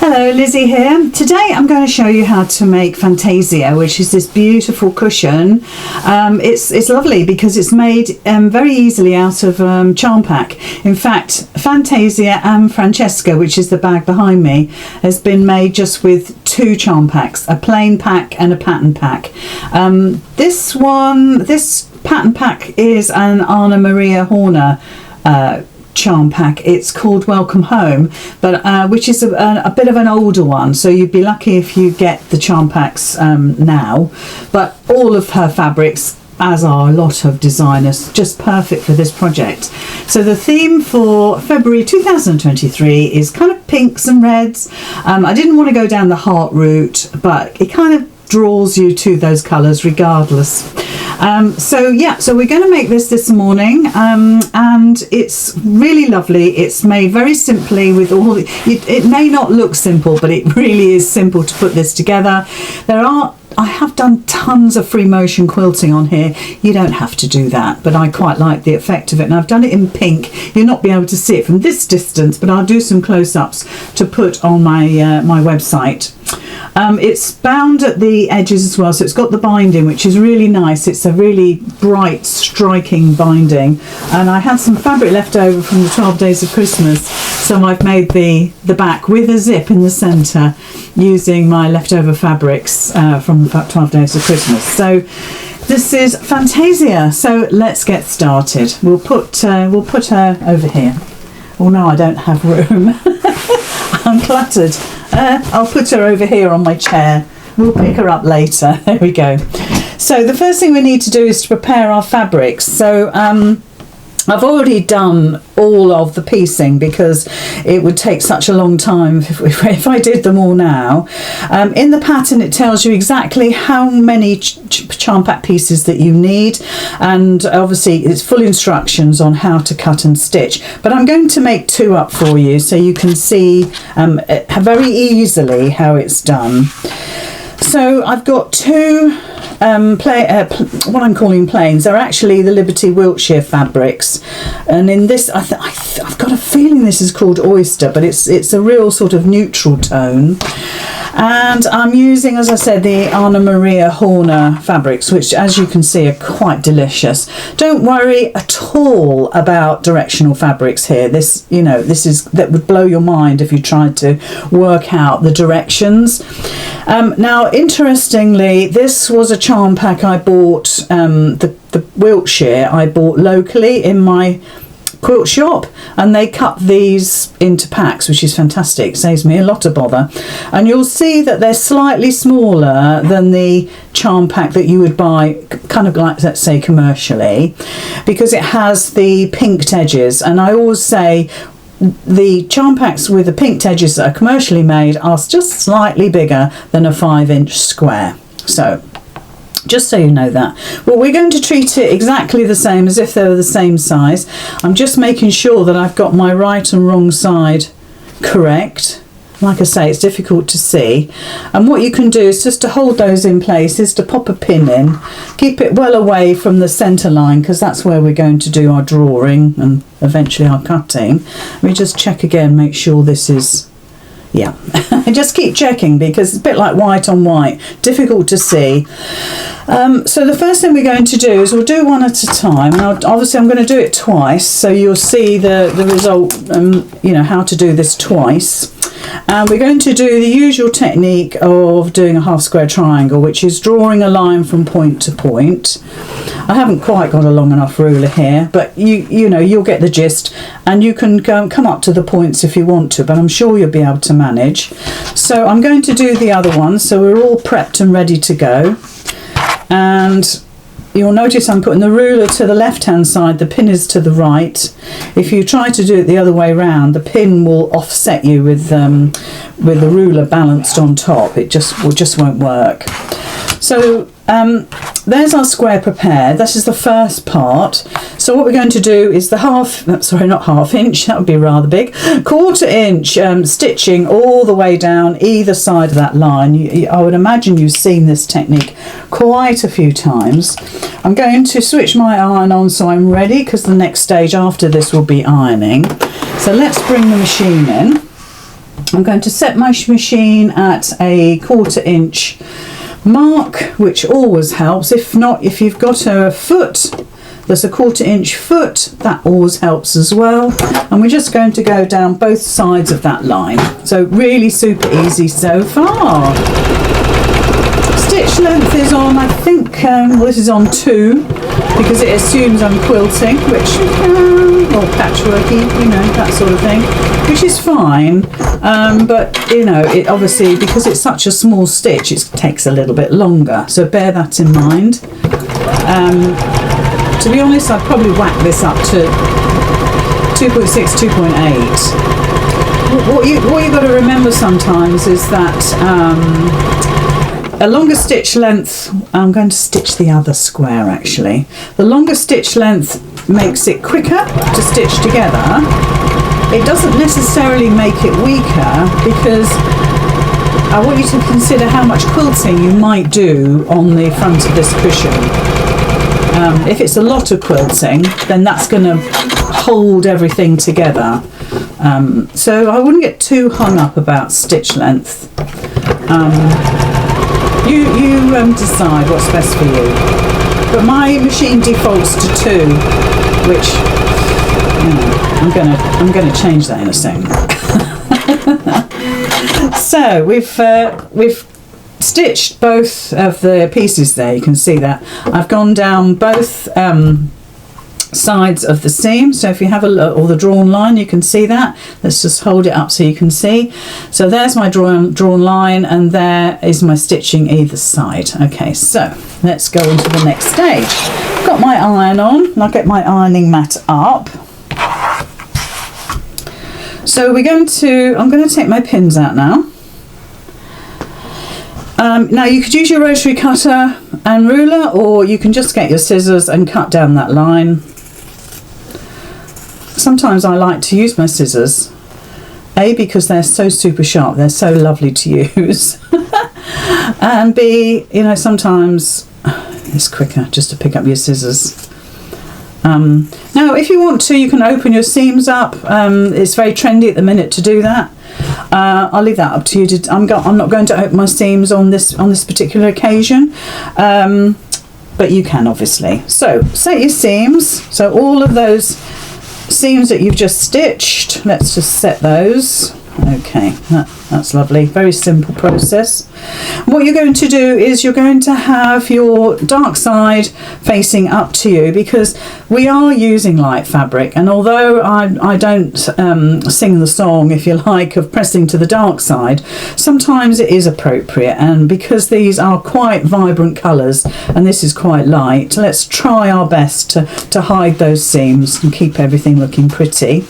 Hello, Lizzie here. Today I'm going to show you how to make Fantasia, which is this beautiful cushion. It's lovely because it's made very easily out of charm pack. In fact, Fantasia and Francesca, which is the bag behind me, has been made just with two charm packs, a plain pack and a pattern pack. This pattern pack is an Anna Maria Horner charm pack. It's called Welcome Home, but which is a bit of an older one, so you'd be lucky if you get the charm packs now. But all of her fabrics, as are a lot of designers, just perfect for this project. So the theme for February 2023 is kind of pinks and reds. I didn't want to go down the heart route, but it kind of draws you to those colours regardless. So we're going to make this morning, and it's really lovely. It's made very simply with all it may not look simple, but it really is simple to put this together. I have done tons of free motion quilting on here. You don't have to do that, but I quite like the effect of it, and I've done it in pink. You'll not be able to see it from this distance, but I'll do some close-ups to put on my my website. It's bound at the edges as well, so it's got the binding, which is really nice. It's a really bright, striking binding, and I had some fabric left over from the 12 Days of Christmas, so I've made the back with a zip in the centre using my leftover fabrics from 12 Days of Christmas. So this is Fantasia, so let's get started. We'll put her over here. Oh no, I don't have room. I'm cluttered. I'll put her over here on my chair. We'll pick her up later. There we go. So the first thing we need to do is to prepare our fabrics. So I've already done all of the piecing because it would take such a long time if I did them all now. In the pattern it tells you exactly how many charm pack pieces that you need, and obviously it's full instructions on how to cut and stitch, but I'm going to make two up for you so you can see very easily how it's done. So I've got two what I'm calling plains. They're actually the Liberty Wiltshire fabrics, and in this I've got a feeling this is called oyster, but it's a real sort of neutral tone. And I'm using, as I said, the Anna Maria Horner fabrics, which as you can see are quite delicious. Don't worry at all about directional fabrics here. That would blow your mind if you tried to work out the directions. Now, interestingly, this was a charm pack I bought, the Wiltshire I bought locally in my quilt shop, and they cut these into packs, which is fantastic, saves me a lot of bother. And you'll see that they're slightly smaller than the charm pack that you would buy kind of like, let's say, commercially, because it has the pinked edges. And I always say the charm packs with the pinked edges that are commercially made are just slightly bigger than a 5-inch square. So just so you know that. Well, we're going to treat it exactly the same as if they were the same size. I'm just making sure that I've got my right and wrong side correct. Like I say, it's difficult to see. And what you can do is just to hold those in place is to pop a pin in. Keep it well away from the centre line, because that's where we're going to do our drawing and eventually our cutting. Let me just check again, make sure this is... Yeah, just keep checking because it's a bit like white on white, difficult to see. So the first thing we're going to do is we'll do one at a time. Now, obviously I'm going to do it twice, so you'll see the result, how to do this twice. And we're going to do the usual technique of doing a half square triangle, which is drawing a line from point to point. I haven't quite got a long enough ruler here, but you'll get the gist, and you can come up to the points if you want to, but I'm sure you'll be able to manage. So I'm going to do the other one, so we're all prepped and ready to go. And you'll notice I'm putting the ruler to the left hand side, the pin is to the right. If you try to do it the other way round, the pin will offset you with the ruler balanced on top. It just won't work. So there's our square prepared. This is the first part. So what we're going to do is the not half inch, that would be rather big, 1/4 inch stitching all the way down either side of that line. I would imagine you've seen this technique quite a few times. I'm going to switch my iron on so I'm ready, because the next stage after this will be ironing. So let's bring the machine in. I'm going to set my machine at a 1/4 inch mark, which always helps. If not, if you've got a foot, there's a 1/4 inch foot, that always helps as well. And we're just going to go down both sides of that line. So really super easy so far. Stitch length is on, I think, well, this is on 2 because it assumes I'm quilting, which, or patchworky, you know, that sort of thing, which is fine. But, you know, it obviously, because it's such a small stitch, it takes a little bit longer. So bear that in mind. To be honest, I'd probably whack this up to 2.6, 2.8. What you've got to remember sometimes is that a longer stitch length, I'm going to stitch the other square actually. The longer stitch length makes it quicker to stitch together. It doesn't necessarily make it weaker, because I want you to consider how much quilting you might do on the front of this cushion. If it's a lot of quilting, then that's going to hold everything together. So I wouldn't get too hung up about stitch length. You decide what's best for you. But my machine defaults to 2, which I'm gonna change that in a second. So we've stitched both of the pieces there. You can see that I've gone down both sides of the seam. So if you have a look, or the drawn line, you can see that. Let's just hold it up so you can see. So there's my drawn line, and there is my stitching either side. Okay, so let's go on to the next stage. Got my iron on, and I'll get my ironing mat up. So I'm going to take my pins out now. Now you could use your rotary cutter and ruler, or you can just get your scissors and cut down that line. Sometimes I like to use my scissors, A, because they're so super sharp, they're so lovely to use, and B, you know, sometimes it's quicker just to pick up your scissors. Now if you want to, you can open your seams up. It's very trendy at the minute to do that. I'll leave that up to you. I'm not going to open my seams on this particular occasion, but you can obviously. So set your seams. So all of those seams that you've just stitched, let's just set those. Okay, that's lovely. Very simple process. What you're going to do is you're going to have your dark side facing up to you, because we are using light fabric, and although I don't sing the song, if you like, of pressing to the dark side, sometimes it is appropriate, and because these are quite vibrant colours and this is quite light, let's try our best to hide those seams and keep everything looking pretty.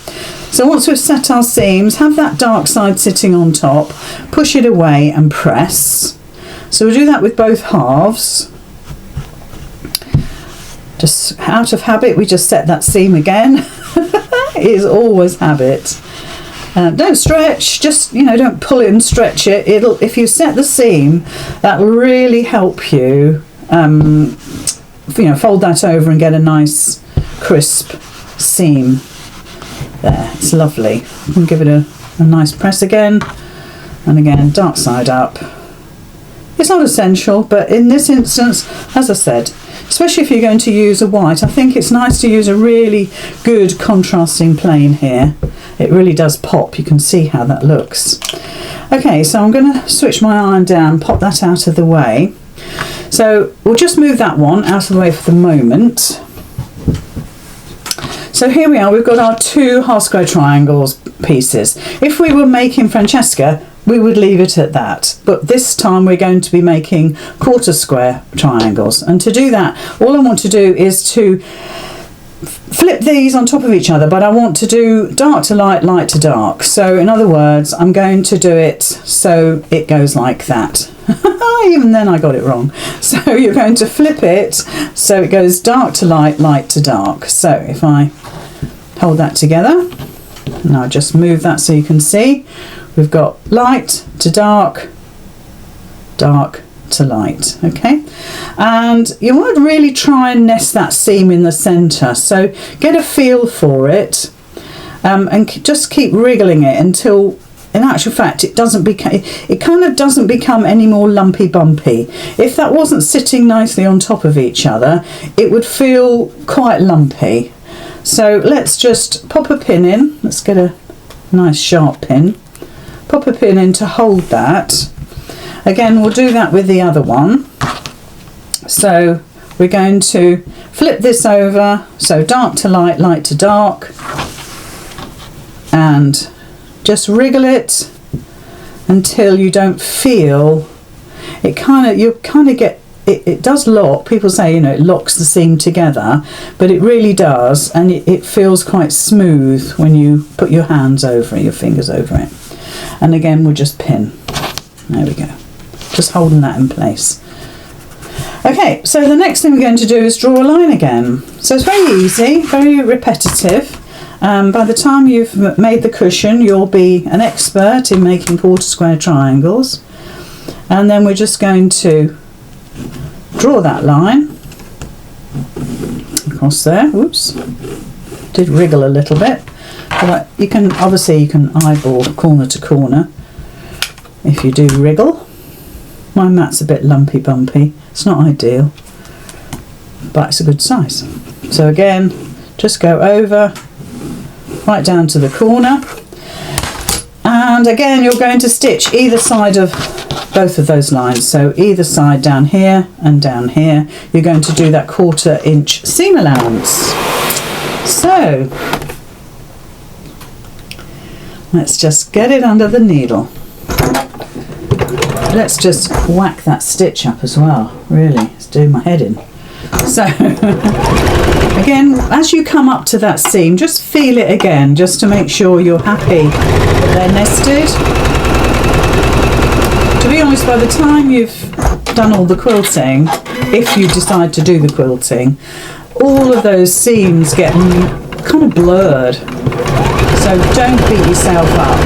So once we've set our seams, have that dark side sitting on top, push it away and press. So we'll do that with both halves. Just out of habit, we just set that seam again. It is always habit. Don't stretch, just, you know, don't pull it and stretch it. If you set the seam, that will really help you, you know, fold that over and get a nice crisp seam. There, it's lovely. You can give it a nice press again, and again, dark side up. It's not essential, but in this instance, as I said, especially if you're going to use a white, I think it's nice to use a really good contrasting plain here. It really does pop. You can see how that looks. Okay, so I'm going to switch my iron down, pop that out of the way. So we'll just move that one out of the way for the moment. So here we are, we've got our 2 half square triangles pieces. If we were making Francesca, we would leave it at that. But this time we're going to be making 1/4 square triangles. And to do that, all I want to do is to flip these on top of each other, but I want to do dark to light, light to dark. So in other words, I'm going to do it so it goes like that. Even then I got it wrong. So you're going to flip it so it goes dark to light, light to dark. So if I hold that together, and I'll just move that so you can see, we've got light to dark, dark to light. Okay, and you want to really try and nest that seam in the center, so get a feel for it, and just keep wriggling it until in actual fact, it kind of doesn't become any more lumpy bumpy. If that wasn't sitting nicely on top of each other, it would feel quite lumpy. So let's just pop a pin in. Let's get a nice sharp pin. Pop a pin in to hold that. Again, we'll do that with the other one. So we're going to flip this over, so dark to light, light to dark, and just wriggle it until you don't feel it. It does lock. People say, it locks the seam together, but it really does, and it feels quite smooth when you put your hands over it, your fingers over it. And again, we'll just pin. There we go. Just holding that in place. Okay, so the next thing we're going to do is draw a line again. So it's very easy, very repetitive. By the time you've made the cushion, you'll be an expert in making quarter square triangles. And then we're just going to draw that line across there. Whoops, did wriggle a little bit. But you can eyeball corner to corner if you do wriggle. My mat's a bit lumpy bumpy. It's not ideal, but it's a good size. So again, just go over right down to the corner, and again you're going to stitch either side of both of those lines. So either side, down here and down here, you're going to do that 1/4 inch seam allowance. So let's just get it under the needle. Let's just whack that stitch up as well. Really, it's doing my head in. So again, as you come up to that seam, just feel it again, just to make sure you're happy that they're nested. To be honest, by the time you've done all the quilting, if you decide to do the quilting, all of those seams get kind of blurred. So don't beat yourself up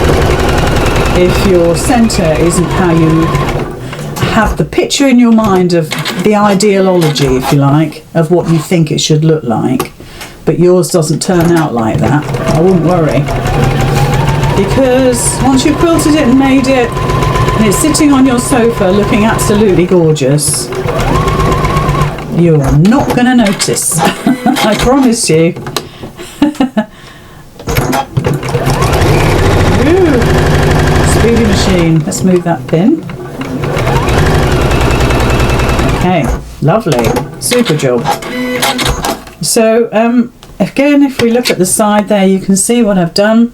if your centre isn't how you have the picture in your mind of the ideology, if you like, of what you think it should look like, but yours doesn't turn out like that. I wouldn't worry, because once you've quilted it and made it, and it's sitting on your sofa looking absolutely gorgeous, you're not going to notice. I promise you. Speedy machine. Let's move that pin. Okay, lovely, super job. So again, if we look at the side there, you can see what I've done.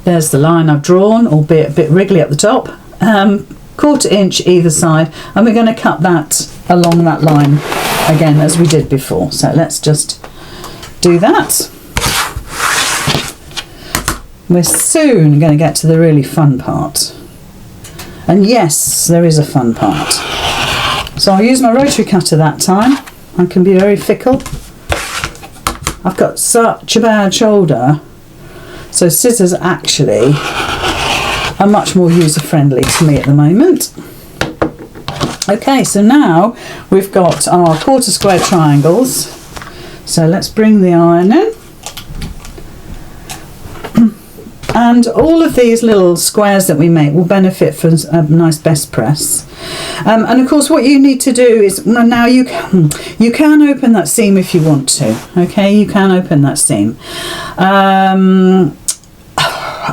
There's the line I've drawn, albeit a bit wriggly at the top. 1/4 inch either side, and we're going to cut that along that line again as we did before. So let's just do that. We're soon going to get to the really fun part. And yes, there is a fun part. So I'll use my rotary cutter that time. I can be very fickle. I've got such a bad shoulder, so scissors actually are much more user-friendly to me at the moment. Okay, so now we've got our 1/4 square triangles. So let's bring the iron in. And all of these little squares that we make will benefit from a nice best press. And of course, what you need to do is, now you can open that seam if you want to. Okay, you can open that seam.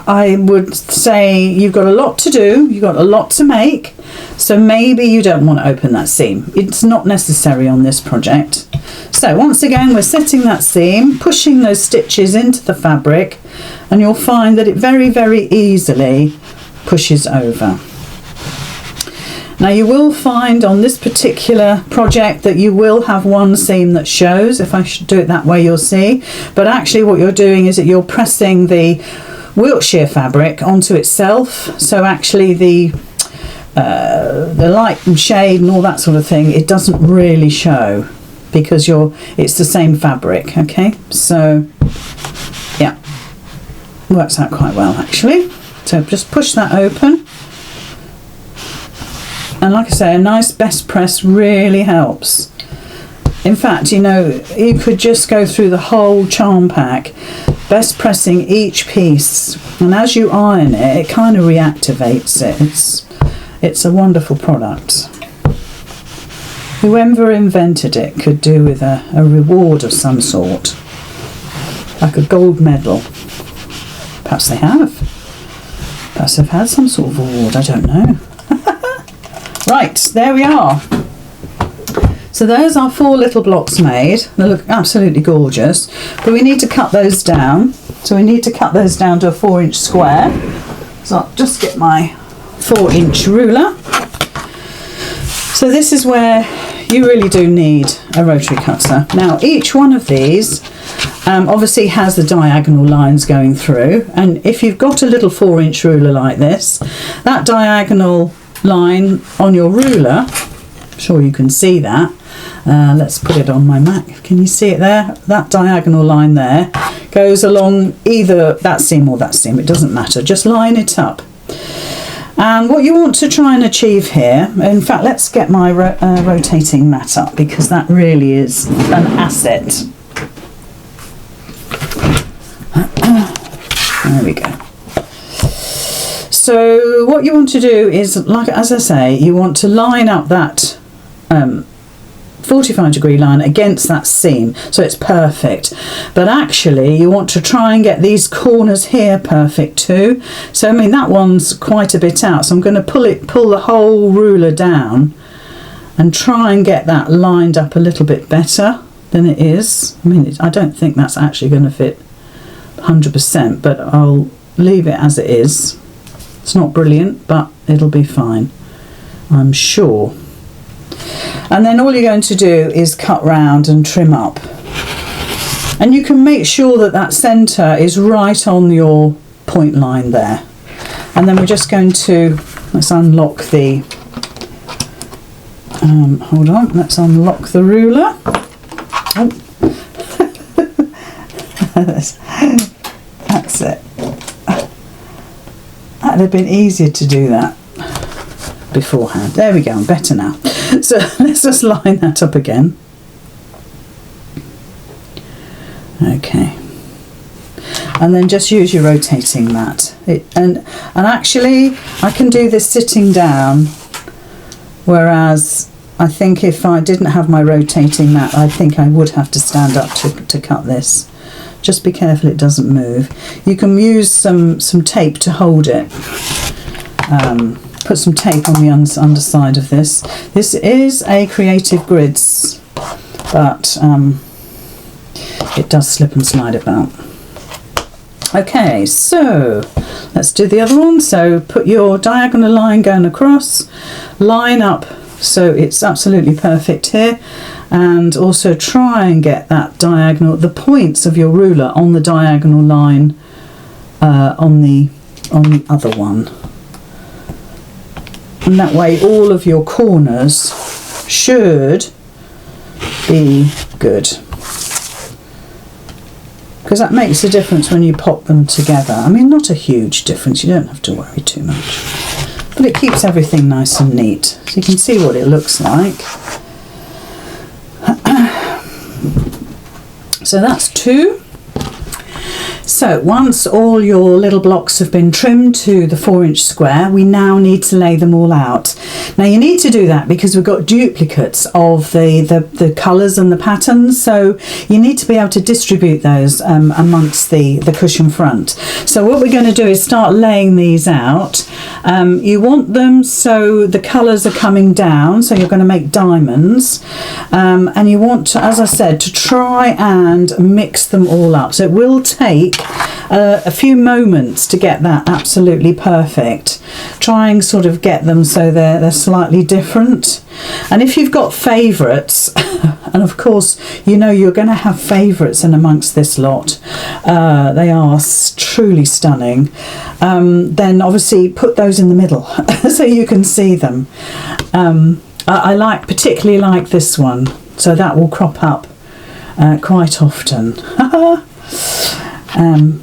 I would say you've got a lot to do, you've got a lot to make, so maybe you don't want to open that seam. It's not necessary on this project. So once again, we're setting that seam, pushing those stitches into the fabric, and you'll find that it very, very easily pushes over. Now you will find on this particular project that you will have one seam that shows. If I should do it that way, you'll see. But actually what you're doing is that you're pressing the Wiltshire fabric onto itself. So actually the light and shade and all that sort of thing, it doesn't really show because it's the same fabric. Okay, so yeah, works out quite well actually. So just push that open. And like I say, a nice best press really helps. In fact, you know, you could just go through the whole charm pack best pressing each piece, and as you iron it, it kind of reactivates it. It's a wonderful product. Whoever invented it could do with a reward of some sort, like a gold medal. Perhaps they have. Perhaps they've had some sort of award, I don't know. Right, there we are. So there's our 4 little blocks made. They look absolutely gorgeous, but we need to cut those down. So we need to cut those down to a 4-inch square. So I'll just get my 4-inch ruler. So this is where you really do need a rotary cutter. Now each one of these obviously has the diagonal lines going through, and if you've got a little 4-inch ruler like this, that diagonal line on your ruler, I'm sure you can see that. Let's put it on my Mac. Can you see it there? That diagonal line there goes along either that seam or that seam. It doesn't matter. Just line it up. And what you want to try and achieve here, in fact, let's get my rotating mat up, because that really is an asset. There we go. So what you want to do is, like as I say, you want to line up that 45-degree line against that seam so it's perfect, but actually you want to try and get these corners here perfect too. So I mean, that one's quite a bit out, so I'm going to pull the whole ruler down and try and get that lined up a little bit better than it is. I mean, I don't think that's actually going to fit 100%, but I'll leave it as it is. It's not brilliant, but it'll be fine, I'm sure. And then all you're going to do is cut round and trim up, and you can make sure that that centre is right on your point line there. And then we're just going to, let's unlock the hold on, let's unlock the ruler. Oh. That's it. That'd have been easier to do that beforehand. There we go, I'm better now. So let's just line that up again. Okay. And then just use your rotating mat. And actually I can do this sitting down, whereas I think if I didn't have my rotating mat, I think I would have to stand up to cut this. Just be careful it doesn't move. You can use some tape to hold it. Put some tape on the underside of this. This is a Creative Grids, but it does slip and slide about. Okay, so let's do the other one. So put your diagonal line going across, line up so it's absolutely perfect here, and also try and get that diagonal, the points of your ruler on the diagonal line on the other one, and that way all of your corners should be good, because that makes a difference when you pop them together. I mean, not a huge difference, you don't have to worry too much, but it keeps everything nice and neat, so you can see what it looks like. So that's 2. So once all your little blocks have been trimmed to the 4-inch square, we now need to lay them all out. Now you need to do that because we've got duplicates of the colours and the patterns, so you need to be able to distribute those amongst the cushion front. So what we're going to do is start laying these out. You want them so the colours are coming down, so you're going to make diamonds, and you want to, as I said, to try and mix them all up. So it will take a few moments to get that absolutely perfect. Try and sort of get them so they're slightly different. And if you've got favourites, and of course you know you're going to have favourites in amongst this lot, they are truly stunning, then obviously put those in the middle so you can see them. I particularly like this one, so that will crop up quite often.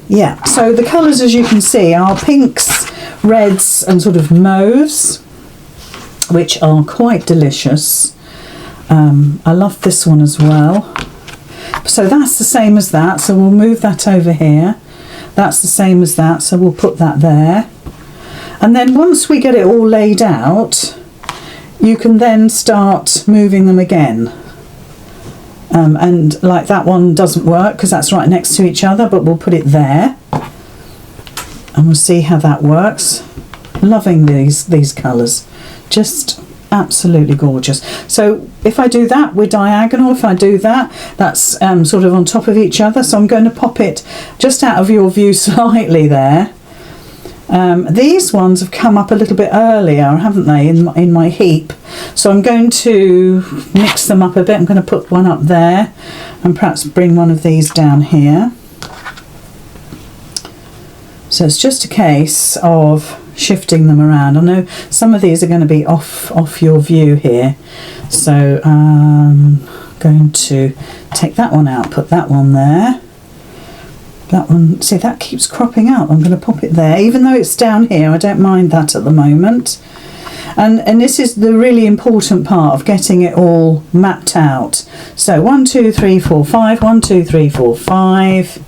Yeah, so the colours, as you can see, are pinks, reds and sort of mauves, which are quite delicious. I love this one as well. So that's the same as that, so we'll move that over here. That's the same as that, so we'll put that there. And then once we get it all laid out, you can then start moving them again. And like that one doesn't work because that's right next to each other, but we'll put it there. And we'll see how that works. Loving these colours. Just absolutely gorgeous. So if I do that, we're diagonal. If I do that, that's sort of on top of each other. So I'm going to pop it just out of your view slightly there. These ones have come up a little bit earlier, haven't they, in my heap. So I'm going to mix them up a bit. I'm going to put one up there and perhaps bring one of these down here. So it's just a case of shifting them around. I know some of these are going to be off your view here. So I'm going to take that one out, put that one there. That one, see, that keeps cropping up. I'm going to pop it there. Even though it's down here, I don't mind that at the moment. And this is the really important part of getting it all mapped out. So 1, 2, 3, 4, 5. 1, 2, 3, 4, 5.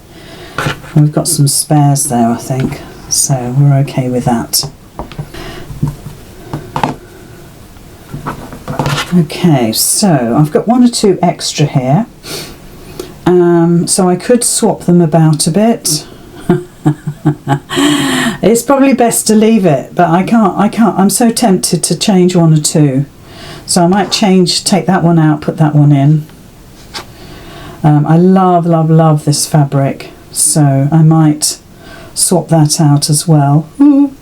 We've got some spares there, I think. So we're okay with that. Okay, so I've got 1 or 2 extra here. So I could swap them about a bit. It's probably best to leave it, but I can't, I'm so tempted to change 1 or 2. So I might take that one out, put that one in. I love this fabric, so I might swap that out as well.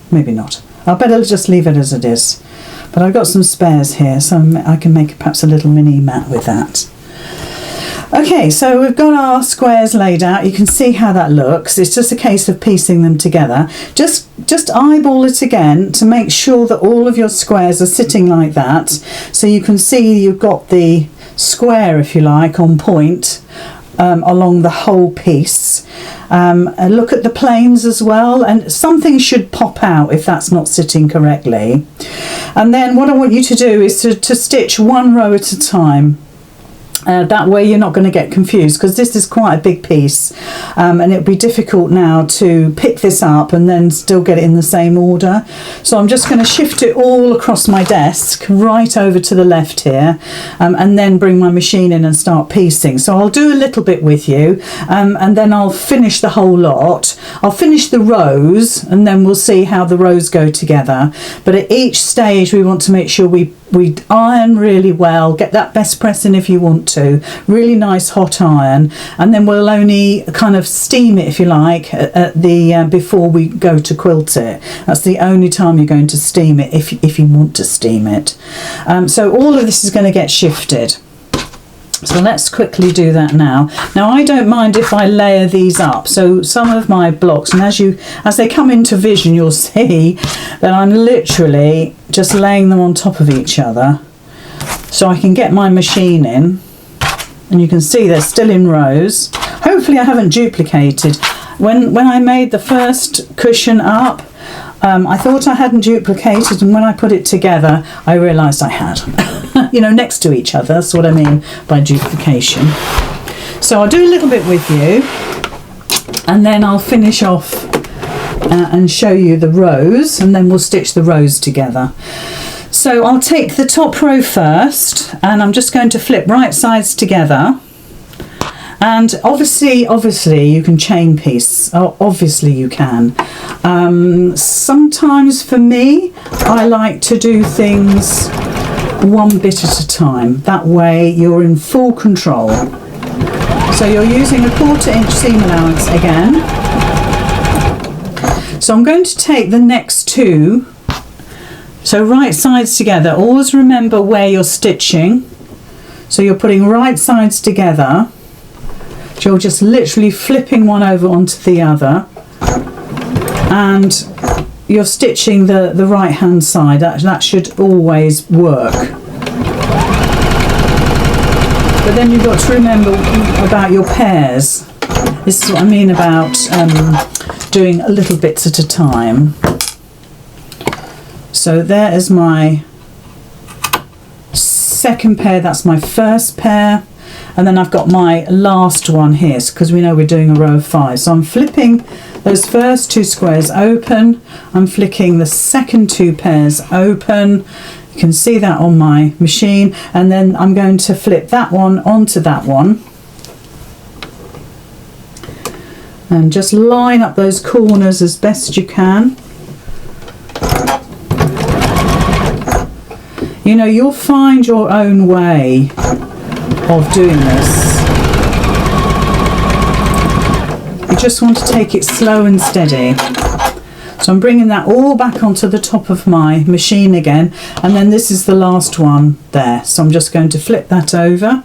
Maybe not. I'll better just leave it as it is. But I've got some spares here, so I can make perhaps a little mini mat with that. Okay, so we've got our squares laid out. You can see how that looks. It's just a case of piecing them together. Just eyeball it again to make sure that all of your squares are sitting like that. So you can see you've got the square, if you like, on point along the whole piece. And look at the planes as well, and something should pop out if that's not sitting correctly. And then what I want you to do is to stitch 1 row at a time. That way you're not going to get confused, because this is quite a big piece, and it'll be difficult now to pick this up and then still get it in the same order. So I'm just going to shift it all across my desk right over to the left here, and then bring my machine in and start piecing. So I'll do a little bit with you, and then I'll finish the whole lot. I'll finish the rows and then we'll see how the rows go together. But at each stage we want to make sure we iron really well, get that best pressing if you want to, really nice hot iron, and then we'll only kind of steam it, if you like, at the before we go to quilt it. That's the only time you're going to steam it, if you want to steam it. So all of this is going to get shifted. So let's quickly do that now. Now I don't mind if I layer these up. So some of my blocks, and as they come into vision, you'll see that I'm literally just laying them on top of each other. So I can get my machine in, and you can see they're still in rows. Hopefully I haven't duplicated. When I made the first cushion up, I thought I hadn't duplicated, and when I put it together I realised I had. You know, next to each other, that's what I mean by duplication. So I'll do a little bit with you, and then I'll finish off and show you the rows, and then we'll stitch the rows together. So I'll take the top row first, and I'm just going to flip right sides together. And obviously you can chain piece. Oh, obviously you can. Sometimes for me, I like to do things 1 bit at a time. That way you're in full control. So you're using a 1/4 inch seam allowance again. So I'm going to take the next 2. So right sides together. Always remember where you're stitching. So you're putting right sides together. You're just literally flipping one over onto the other, and you're stitching the right hand side. That should always work. But then you've got to remember about your pairs. This is what I mean about doing little bits at a time. So there is my second pair, that's my first pair. and then I've got my last one here because we know we're doing a row of 5. So I'm flipping those first 2 squares open, I'm flicking the second 2 pairs open. You can see that on my machine, and then I'm going to flip that one onto that one and just line up those corners as best you can. You know, you'll find your own way of doing this. You just want to take it slow and steady. So I'm bringing that all back onto the top of my machine again, and then this is the last one there. So I'm just going to flip that over,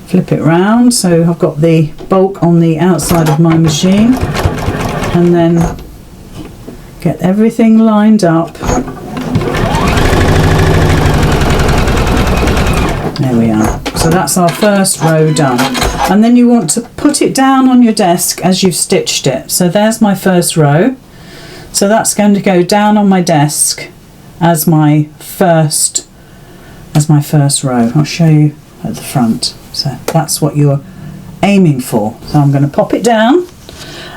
flip it round so I've got the bulk on the outside of my machine, and then get everything lined up. There we are. So that's our first row done. And then you want to put it down on your desk as you've stitched it. So there's my first row. So that's going to go down on my desk as my first row. I'll show you at the front. So that's what you're aiming for. So I'm going to pop it down.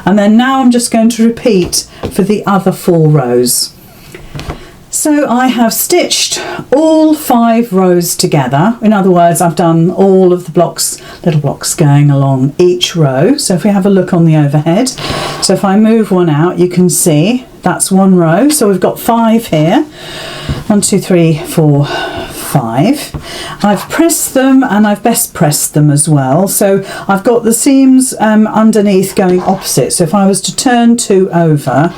And then now I'm just going to repeat for the other 4 rows. So I have stitched all 5 rows together. In other words, I've done all of the blocks, little blocks going along each row. So if we have a look on the overhead, so if I move one out, you can see that's 1 row. So we've got 5 here. 1, 2, 3, 4, 5. I've pressed them, and I've best pressed them as well. So I've got the seams underneath going opposite. So if I was to turn 2 over,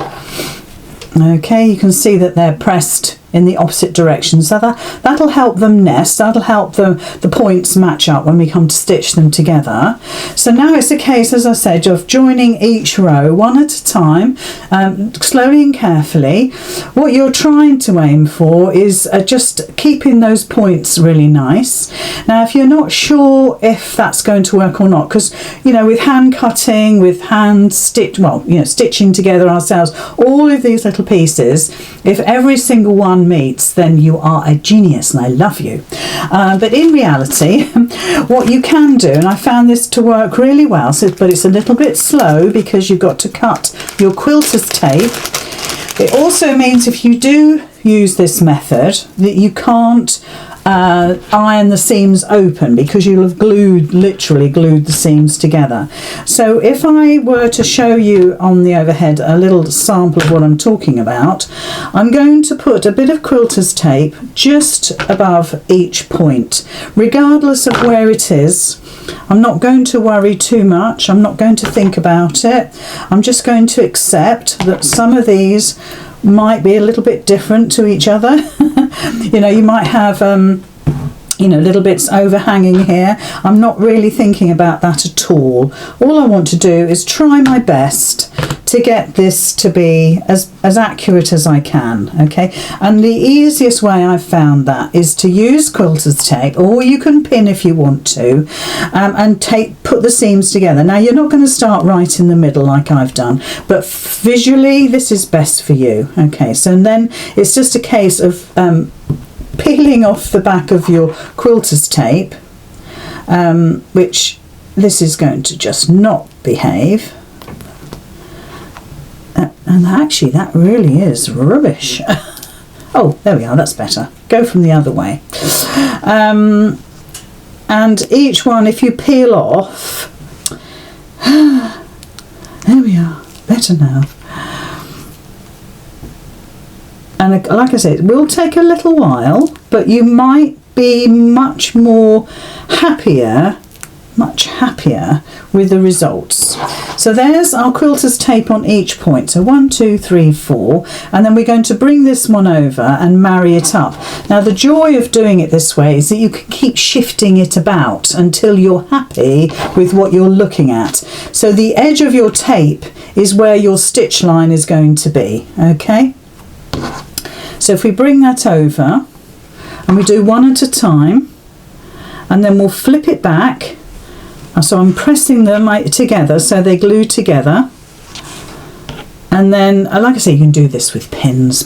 okay, you can see that they're pressed in the opposite direction, so that'll help them nest, that'll help the points match up when we come to stitch them together. So now it's a case, as I said, of joining each row one at a time, slowly and carefully. What you're trying to aim for is just keeping those points really nice. Now if you're not sure if that's going to work or not, because you know, with hand cutting, with hand stitching together ourselves all of these little pieces, if every single one meets, then you are a genius and I love you. But in reality, what you can do, and I found this to work really well, but it's a little bit slow because you've got to cut your quilter's tape. It also means if you do use this method that you can't iron the seams open because you'll have literally glued the seams together. So if I were to show you on the overhead a little sample of what I'm talking about, I'm going to put a bit of quilter's tape just above each point, regardless of where it is. I'm not going to worry too much, I'm not going to think about it. I'm just going to accept that some of these might be a little bit different to each other. You know, you might have little bits overhanging here. I'm not really thinking about that at all. All I want to do is try my best to get this to be as accurate as I can, okay? And the easiest way I've found that is to use quilter's tape, or you can pin if you want to, and put the seams together. Now you're not going to start right in the middle like I've done, but visually this is best for you, okay? So then it's just a case of peeling off the back of your quilter's tape, which this is going to just not behave. And actually that really is rubbish. Oh, there we are, that's better. Go from the other way. And each one, if you peel off, there we are, better now. And like I said, it will take a little while, but you might be much happier with the results. So there's our quilter's tape on each point. So 1, 2, 3, 4, and then we're going to bring this one over and marry it up. Now the joy of doing it this way is that you can keep shifting it about until you're happy with what you're looking at. So the edge of your tape is where your stitch line is going to be, okay? So if we bring that over and we do one at a time, and then we'll flip it back. So I'm pressing them together so they glue together. And then, like I say, you can do this with pins,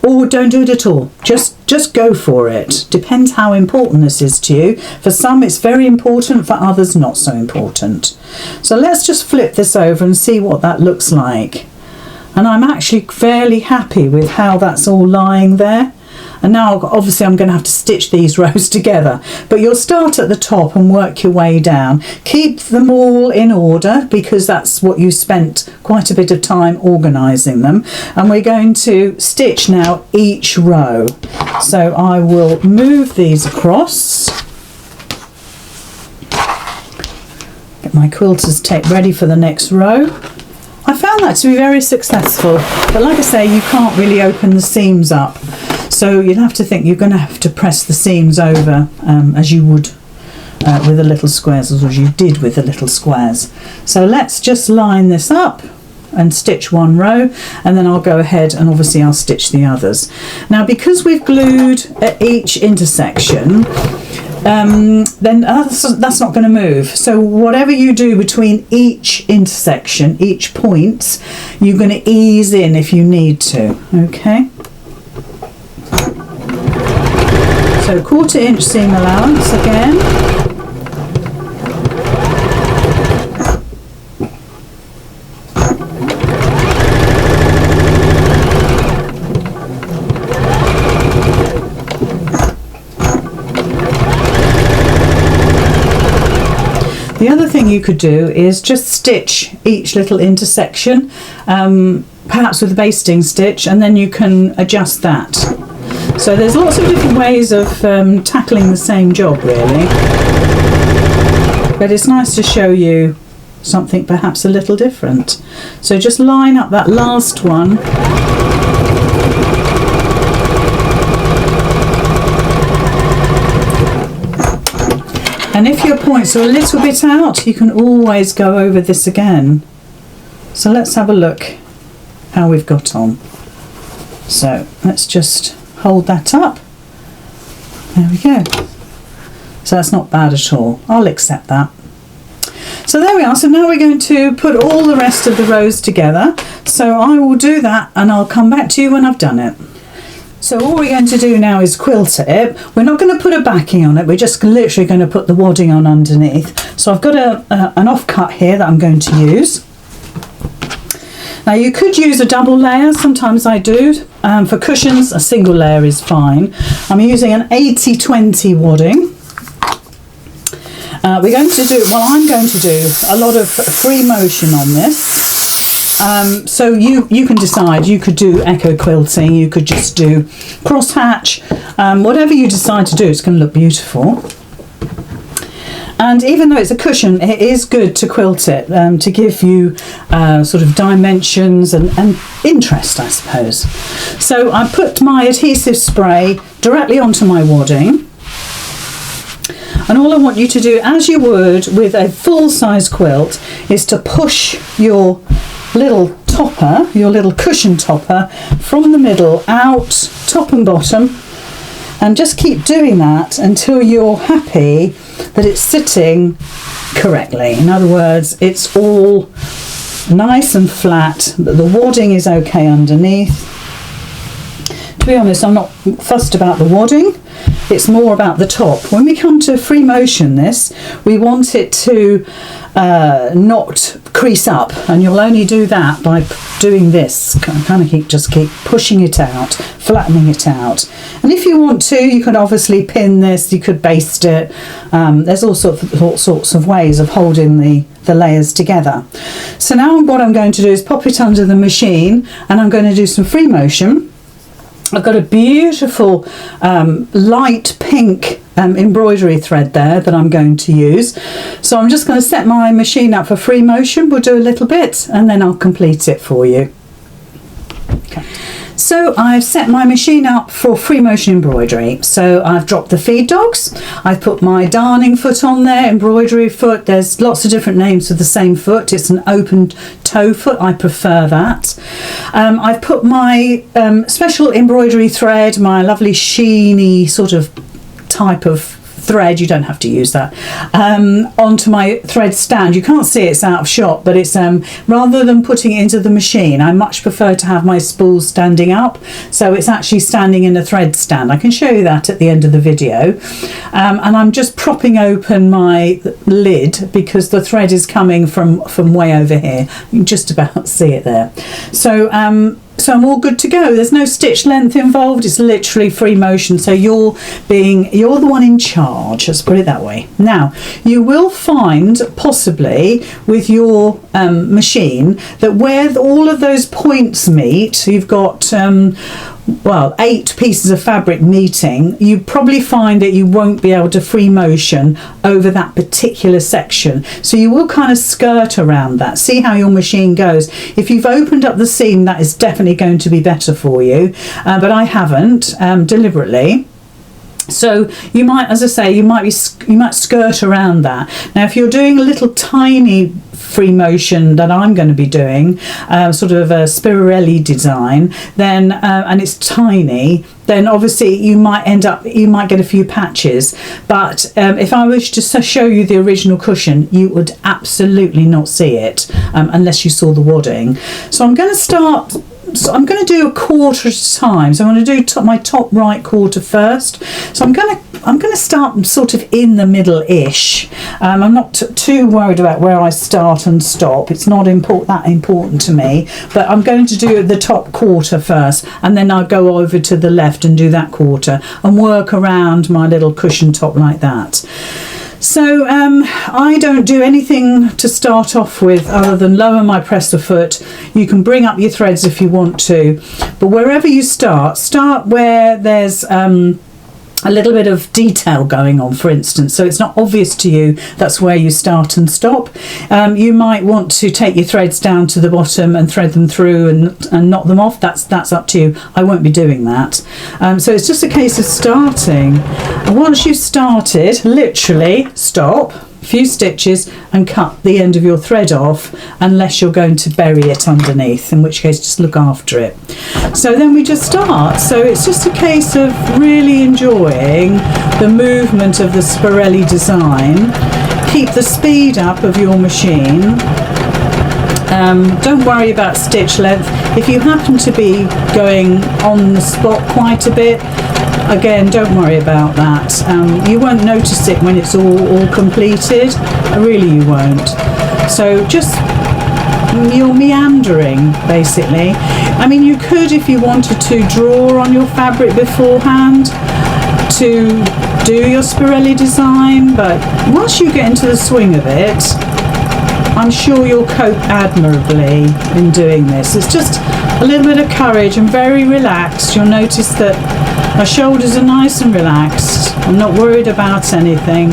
or don't do it at all. Just go for it. Depends how important this is to you. For some, it's very important. For others, not so important. So let's just flip this over and see what that looks like. And I'm actually fairly happy with how that's all lying there. And now obviously I'm going to have to stitch these rows together, but you'll start at the top and work your way down. Keep them all in order because that's what you spent quite a bit of time organising them. And we're going to stitch now each row. So I will move these across. Get my quilter's tape ready for the next row. I found that to be very successful, but like I say, you can't really open the seams up. So you'd have to think you're going to have to press the seams over as you would with the little squares, as you did with the little squares. So let's just line this up and stitch one row, and then I'll go ahead and obviously I'll stitch the others. Now because we've glued at each intersection, then that's not going to move. So whatever you do between each intersection, each point, you're going to ease in if you need to, okay? So 1/4 inch seam allowance again. The other thing you could do is just stitch each little intersection, perhaps with a basting stitch, and then you can adjust that. So there's lots of different ways of tackling the same job really, but it's nice to show you something perhaps a little different. So just line up that last one. And if your points are a little bit out, you can always go over this again. So let's have a look how we've got on. So let's just hold that up. There we go. So that's not bad at all. I'll accept that. So there we are. So now we're going to put all the rest of the rows together. So I will do that and I'll come back to you when I've done it. So all we're going to do now is quilt it. We're not going to put a backing on it. We're just literally going to put the wadding on underneath. So I've got an offcut here that I'm going to use. Now you could use a double layer, sometimes I do. For cushions, a single layer is fine. I'm using an 80-20 wadding. I'm going to do a lot of free motion on this. So you can decide. You could do echo quilting, you could just do crosshatch, whatever you decide to do, it's going to look beautiful. And even though it's a cushion, it is good to quilt it to give you sort of dimensions and interest, I suppose. So I put my adhesive spray directly onto my wadding. And all I want you to do, as you would with a full-size quilt, is to push your little topper, your little cushion topper, from the middle out, top and bottom, and just keep doing that until you're happy that it's sitting correctly. In other words, it's all nice and flat, but the wadding is okay underneath. To be honest, I'm not fussed about the wadding, it's more about the top. When we come to free motion this, we want it to not crease up, and you'll only do that by doing this, kind of just keep pushing it out, flattening it out. And if you want to, you could obviously pin this, you could baste it. There's all sorts of ways of holding the layers together. So now what I'm going to do is pop it under the machine, and I'm going to do some free motion. I've got a beautiful light pink embroidery thread there that I'm going to use. So I'm just going to set my machine up for free motion. We'll do a little bit and then I'll complete it for you. Okay. So I've set my machine up for free motion embroidery. So I've dropped the feed dogs, I've put my darning foot on there, embroidery foot. There's lots of different names for the same foot. It's an open toe foot, I prefer that. I've put my special embroidery thread, my lovely sheeny sort of type of thread, you don't have to use that, onto my thread stand. You can't see it's out of shot, but it's rather than putting it into the machine, I much prefer to have my spools standing up, so it's actually standing in a thread stand. I can show you that at the end of the video. And I'm just propping open my lid because the thread is coming from way over here. You can just about see it there. So I'm all good to go. There's no stitch length involved. It's literally free motion. So you're the one in charge. Let's put it that way. Now, you will find possibly with your machine that where all of those points meet, you've got well, 8 pieces of fabric meeting, you probably find that you won't be able to free motion over that particular section. So you will kind of skirt around that. See how your machine goes. If you've opened up the seam, that is definitely going to be better for you. But I haven't deliberately. So you might, as I say, you might skirt around that. Now, if you're doing a little tiny free motion that I'm going to be doing, sort of a spirelli design, then and it's tiny, then obviously you might get a few patches. But if I wish to show you the original cushion, you would absolutely not see it unless you saw the wadding. So I'm going to do a quarter at a time. So I'm going to do my top right quarter first. So I'm going to start sort of in the middle-ish. I'm not too worried about where I start and stop. It's not that important to me. But I'm going to do the top quarter first, and then I'll go over to the left and do that quarter and work around my little cushion top like that. So I don't do anything to start off with other than lower my presser foot. You can bring up your threads if you want to, but wherever you start where there's a little bit of detail going on, for instance, so it's not obvious to you that's where you start and stop. You might want to take your threads down to the bottom and thread them through and knock them off. That's up to you. I won't be doing that. So it's just a case of starting, and once you've started, literally stop, a few stitches, and cut the end of your thread off, unless you're going to bury it underneath, in which case just look after it. So then we just start. So it's just a case of really enjoying the movement of the spirelli design. Keep the speed up of your machine. Don't worry about stitch length. If you happen to be going on the spot quite a bit, again, don't worry about that. You won't notice it when it's all completed. Really, you won't. So just, you're meandering, basically. I mean, you could, if you wanted to, draw on your fabric beforehand to do your spirelli design, but once you get into the swing of it, I'm sure you'll cope admirably in doing this. It's just a little bit of courage and very relaxed. You'll notice that my shoulders are nice and relaxed. I'm not worried about anything.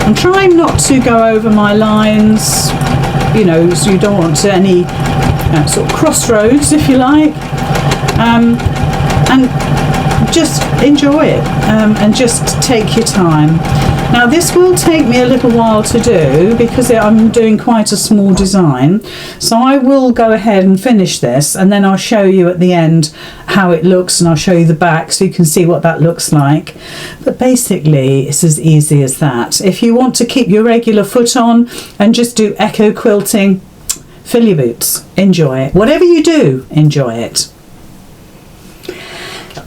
I'm trying not to go over my lines, you know, so you don't want any sort of crossroads, if you like. And just enjoy it and just take your time. Now this will take me a little while to do because I'm doing quite a small design, so I will go ahead and finish this, and then I'll show you at the end how it looks, and I'll show you the back so you can see what that looks like. But basically it's as easy as that. If you want to keep your regular foot on and just do echo quilting, fill your boots, enjoy it. Whatever you do, enjoy it.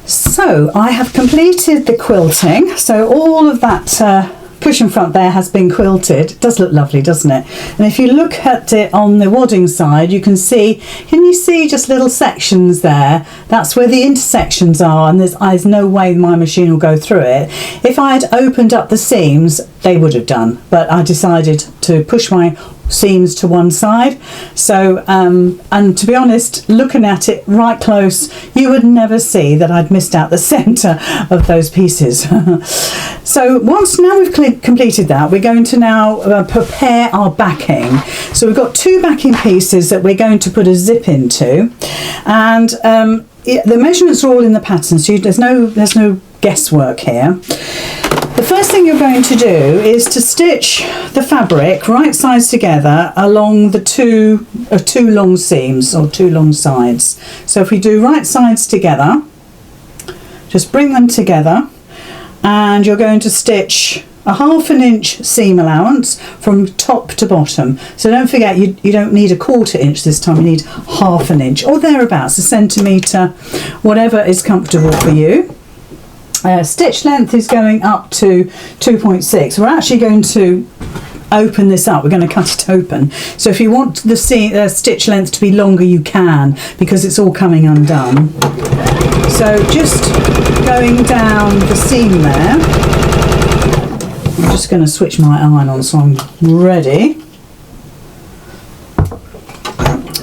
So I have completed the quilting, so all of that cushion front there has been quilted. It does look lovely, doesn't it? And if you look at it on the wadding side, you can you see just little sections there? That's where the intersections are, and there's no way my machine will go through it. If I had opened up the seams, they would have done, but I decided to push my seams to one side. So and to be honest, looking at it right close, you would never see that I'd missed out the center of those pieces. So now we've completed that, we're going to now prepare our backing. So we've got 2 backing pieces that we're going to put a zip into, and the measurements are all in the pattern, so there's no guesswork here. The first thing you're going to do is to stitch the fabric right sides together along the two long seams, or 2 long sides. So if we do right sides together, just bring them together, and you're going to stitch a 1/2 inch seam allowance from top to bottom. So don't forget, you don't need a 1/4 inch this time, you need 1/2 inch or thereabouts, a centimetre, whatever is comfortable for you. Stitch length is going up to 2.6. We're actually going to open this up, we're going to cut it open. So if you want the stitch length to be longer, you can, because it's all coming undone. So just going down the seam there, I'm just going to switch my iron on so I'm ready.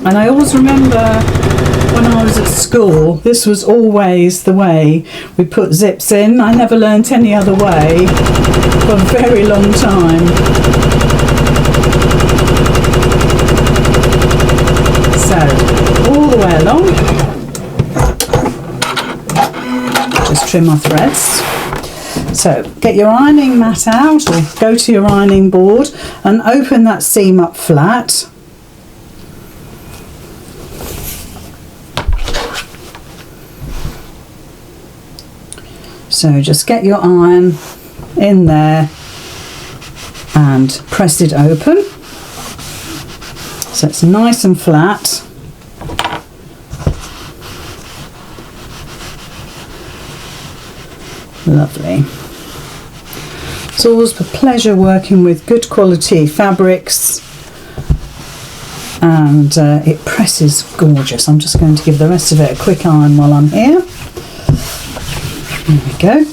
And I always remember when I was at school, this was always the way we put zips in. I never learnt any other way for a very long time. So, all the way along, just trim my threads. So, get your ironing mat out or go to your ironing board and open that seam up flat. So just get your iron in there and press it open so it's nice and flat. Lovely. It's always a pleasure working with good quality fabrics, and it presses gorgeous. I'm just going to give the rest of it a quick iron while I'm here. There we go.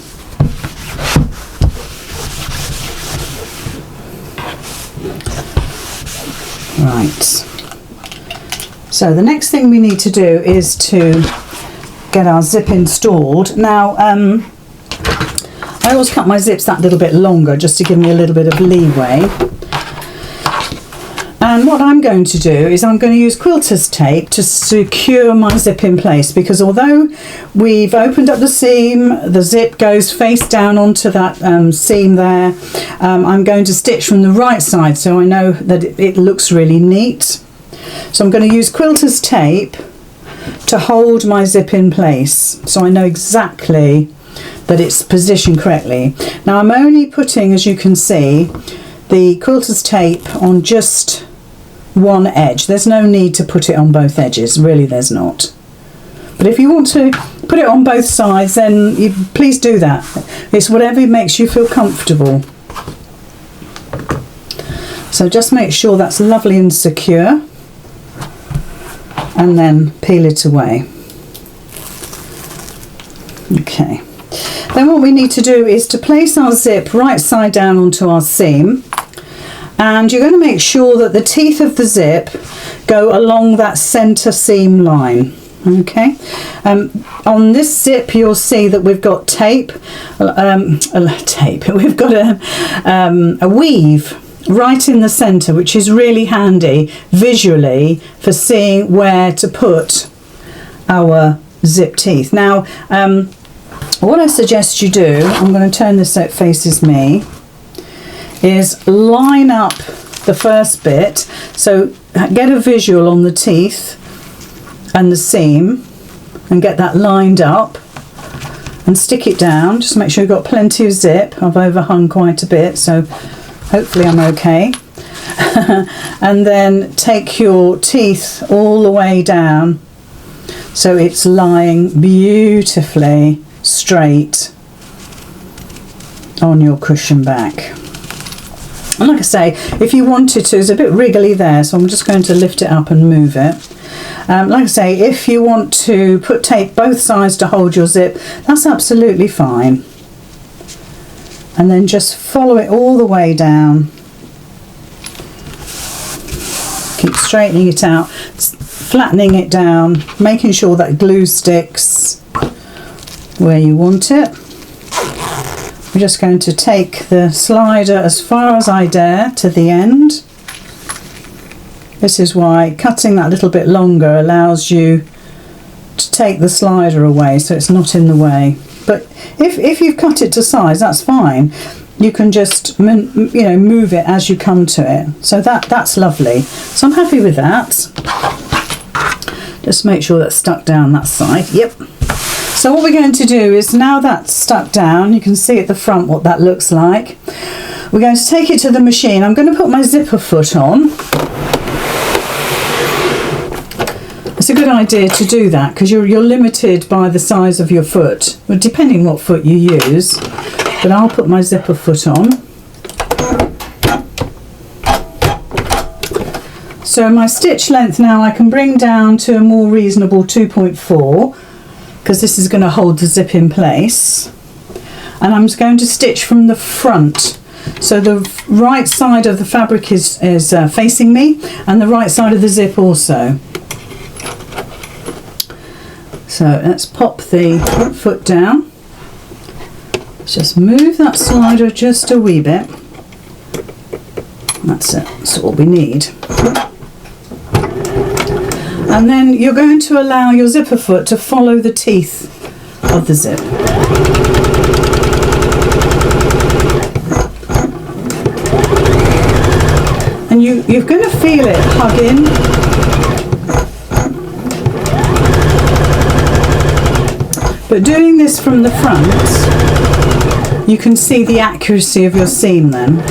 Right. So the next thing we need to do is to get our zip installed. Now, I always cut my zips that little bit longer just to give me a little bit of leeway. And what I'm going to do is I'm going to use quilter's tape to secure my zip in place, because although we've opened up the seam, the zip goes face down onto that seam there. I'm going to stitch from the right side so I know that it looks really neat. So I'm going to use quilter's tape to hold my zip in place so I know exactly that it's positioned correctly. Now I'm only putting, as you can see, the quilter's tape on just one edge. There's no need to put it on both edges, really there's not. But if you want to put it on both sides, then please do that. It's whatever makes you feel comfortable. So just make sure that's lovely and secure, and then peel it away. Okay. Then what we need to do is to place our zip right side down onto our seam. And you're going to make sure that the teeth of the zip go along that centre seam line. Okay. On this zip, you'll see that we've got tape. We've got a weave right in the centre, which is really handy visually for seeing where to put our zip teeth. Now, what I suggest you do, I'm going to turn this so it faces me, is line up the first bit, so get a visual on the teeth and the seam and get that lined up and stick it down. Just make sure you've got plenty of zip. I've overhung quite a bit, so hopefully I'm okay. And then take your teeth all the way down so it's lying beautifully straight on your cushion back. And like I say, if you wanted to, it's a bit wriggly there, so I'm just going to lift it up and move it. Like I say, if you want to put tape both sides to hold your zip, that's absolutely fine. And then just follow it all the way down. Keep straightening it out, flattening it down, making sure that glue sticks where you want it. I'm just going to take the slider as far as I dare to the end. This is why cutting that little bit longer allows you to take the slider away so it's not in the way. But if you've cut it to size, that's fine. You can just move it as you come to it. So that's lovely. So I'm happy with that. Just make sure that's stuck down that side. Yep. So what we're going to do is, now that's stuck down, you can see at the front what that looks like. We're going to take it to the machine. I'm going to put my zipper foot on. It's a good idea to do that because you're limited by the size of your foot, well, depending what foot you use. But I'll put my zipper foot on. So my stitch length now I can bring down to a more reasonable 2.4 because this is going to hold the zip in place. And I'm going to stitch from the front. So the right side of the fabric is facing me, and the right side of the zip also. So let's pop the foot down. Let's just move that slider just a wee bit. That's it, that's what we need. And then you're going to allow your zipper foot to follow the teeth of the zip. And you're going to feel it hug in. But doing this from the front, you can see the accuracy of your seam then.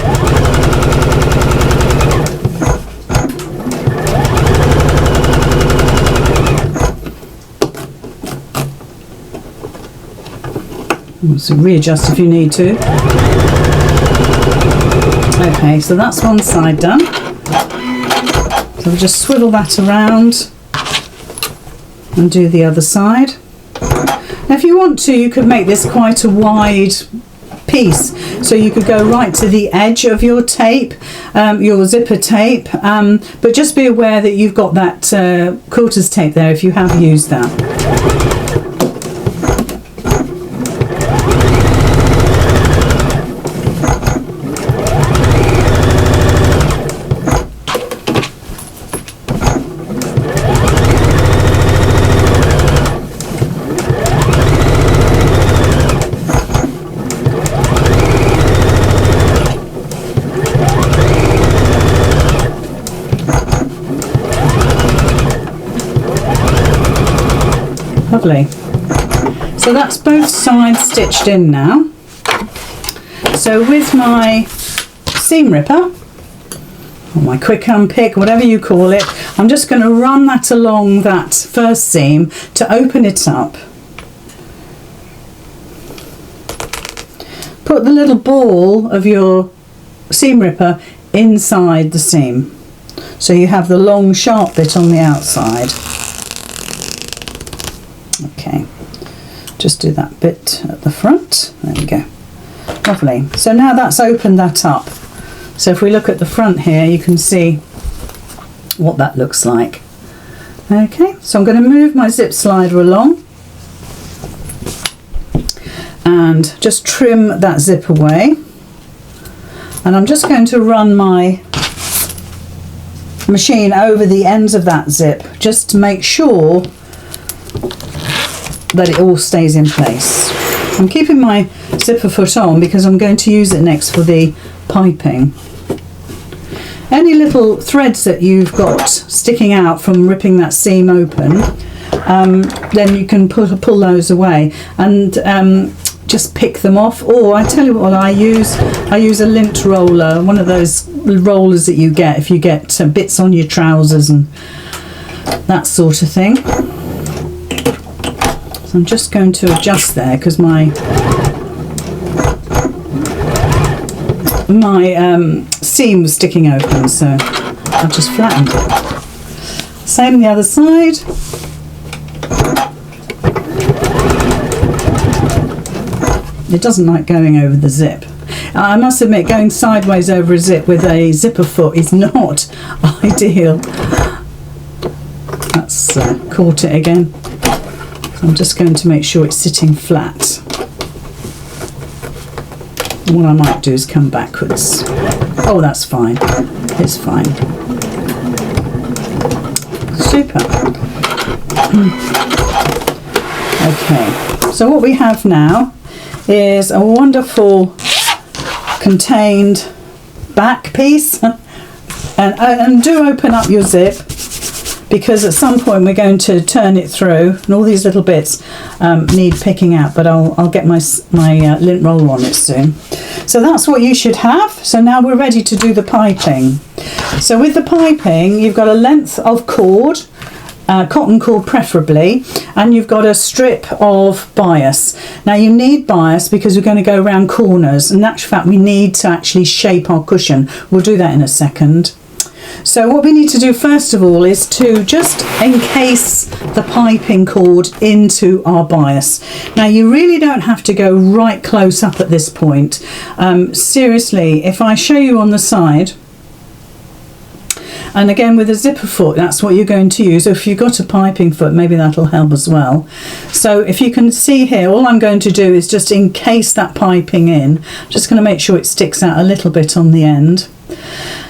So readjust if you need to. Okay, so that's one side done. So we'll just swivel that around and do the other side. Now if you want to, you could make this quite a wide piece, so you could go right to the edge of your tape, your zipper tape, but just be aware that you've got that quilter's tape there if you have used that. Lovely. So that's both sides stitched in now. So with my seam ripper, or my quick unpick, whatever you call it, I'm just going to run that along that first seam to open it up. Put the little ball of your seam ripper inside the seam, so you have the long sharp bit on the outside. Okay, just do that bit at the front. There we go. Lovely. So now that's opened that up. So if we look at the front here, you can see what that looks like. Okay, so I'm going to move my zip slider along and just trim that zip away. And I'm just going to run my machine over the ends of that zip just to make sure that it all stays in place. I'm keeping my zipper foot on because I'm going to use it next for the piping. Any little threads that you've got sticking out from ripping that seam open, then you can pull those away and just pick them off. Or I tell you what I use a lint roller, one of those rollers that you get if you get bits on your trousers and that sort of thing. So I'm just going to adjust there because my seam was sticking open, so I've just flattened it. Same the other side. It doesn't like going over the zip. I must admit, going sideways over a zip with a zipper foot is not ideal. That's caught it again. I'm just going to make sure it's sitting flat. What I might do is come backwards. Oh, that's fine. It's fine. Super. Okay, so what we have now is a wonderful contained back piece. And do open up your zip because at some point we're going to turn it through, and all these little bits need picking out, but I'll get my lint roller on it soon. So that's what you should have. So now we're ready to do the piping. So with the piping, you've got a length of cord, cotton cord preferably, and you've got a strip of bias. Now you need bias because we're going to go around corners, and in actual fact we need to actually shape our cushion. We'll do that in a second. So what we need to do first of all is to just encase the piping cord into our bias. Now you really don't have to go right close up at this point. Seriously, if I show you on the side, and again with a zipper foot, that's what you're going to use. If you've got a piping foot, maybe that'll help as well. So if you can see here, all I'm going to do is just encase that piping in. I'm just going to make sure it sticks out a little bit on the end.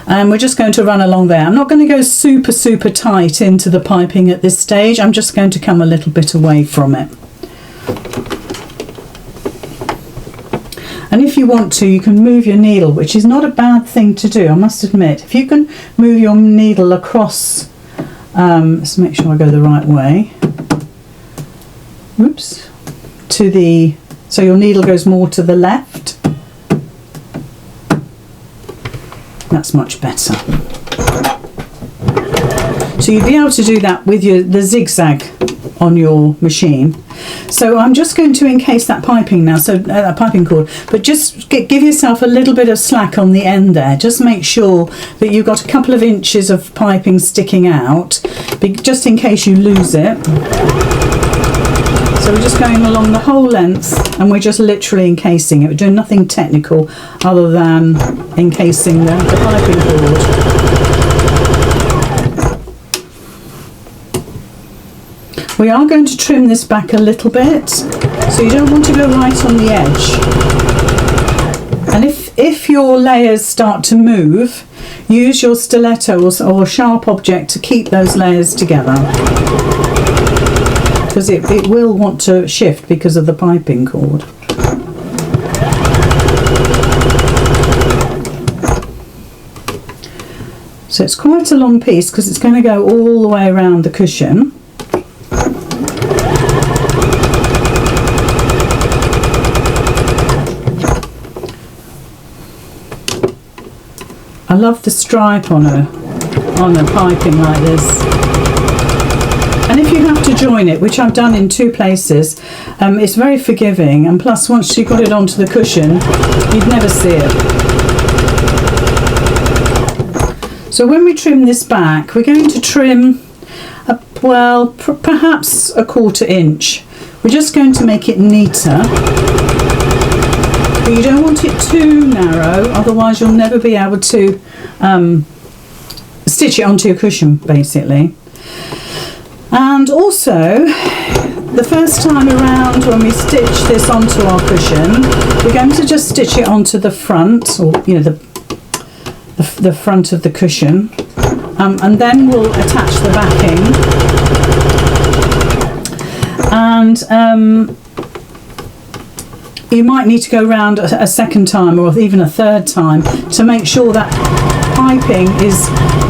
And we're just going to run along there. I'm not going to go super tight into the piping at this stage. I'm just going to come a little bit away from it. And if you want to, you can move your needle, which is not a bad thing to do, I must admit. If you can move your needle across, let's make sure I go the right way. Oops. So your needle goes more to the left. That's much better. So you'd be able to do that with the zigzag on your machine. So I'm just going to encase that piping now, so that piping cord, but just give yourself a little bit of slack on the end there. Just make sure that you've got a couple of inches of piping sticking out, just in case you lose it. So we're just going along the whole length, and we're just literally encasing it. We're doing nothing technical other than encasing the piping cord. We are going to trim this back a little bit, so you don't want to go right on the edge. And if your layers start to move, use your stiletto or sharp object to keep those layers together, because it will want to shift because of the piping cord. So it's quite a long piece because it's going to go all the way around the cushion. I love the stripe on a piping like this. And if you have to join it, which I've done in 2 places, it's very forgiving, and plus once you got it onto the cushion, you'd never see it. So when we trim this back, we're going to trim, perhaps a 1/4 inch. We're just going to make it neater. But you don't want it too narrow, otherwise you'll never be able to stitch it onto your cushion, basically. And also, the first time around when we stitch this onto our cushion, we're going to just stitch it onto the front, or the front of the cushion, and then we'll attach the backing. And you might need to go round a second time, or even a third time, to make sure that piping is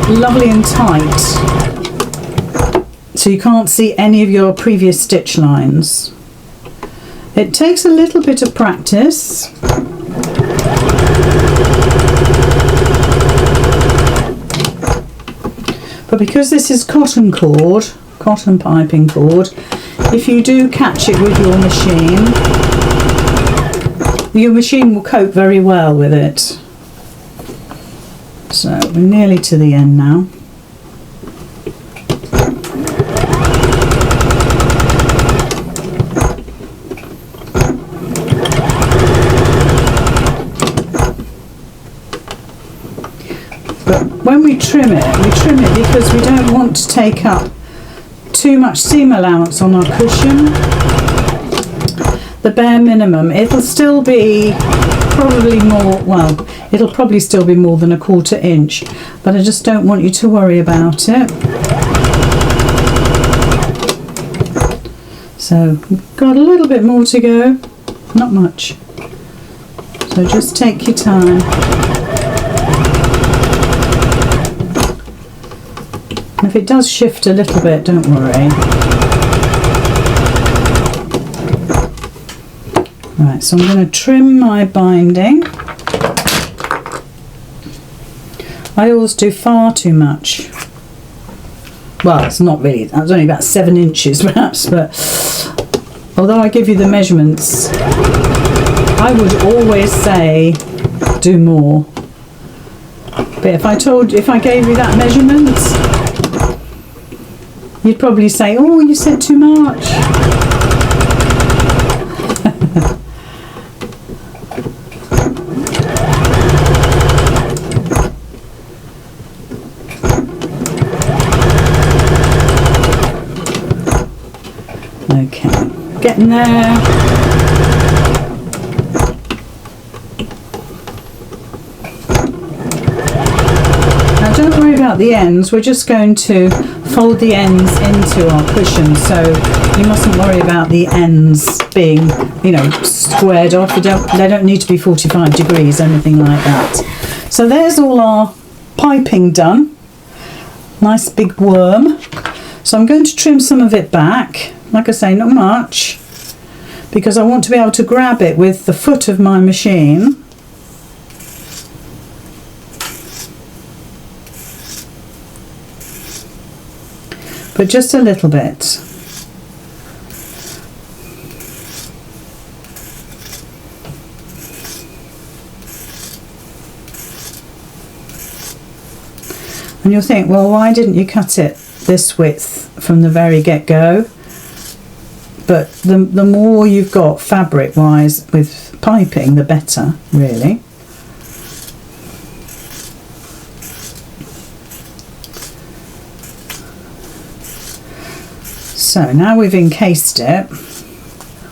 lovely and tight, so you can't see any of your previous stitch lines. It takes a little bit of practice. But because this is cotton piping cord, if you do catch it with your machine will cope very well with it. So we're nearly to the end now. But when we trim it because we don't want to take up too much seam allowance on our cushion. The bare minimum. It'll still be probably more, well, it'll probably still be more than a 1/4 inch, but I just don't want you to worry about it. So we've got a little bit more to go, not much. So just take your time. if it does shift a little bit, don't worry. Right, so I'm going to trim my binding. I always do far too much. Well, it's not really, that was only about 7 inches perhaps, but although I give you the measurements, I would always say do more. But if I gave you that measurement, you'd probably say, oh, you said too much. Okay, getting there. Now don't worry about the ends, we're just going to fold the ends into our cushion, so you mustn't worry about the ends being, you know, squared off. They don't need to be 45 degrees, anything like that. So there's all our piping done. Nice big worm. So I'm going to trim some of it back. Like I say, not much, because I want to be able to grab it with the foot of my machine. But just a little bit. And you'll think, well, why didn't you cut it this width from the very get-go? But the more you've got fabric-wise with piping, the better, really. So now we've encased it,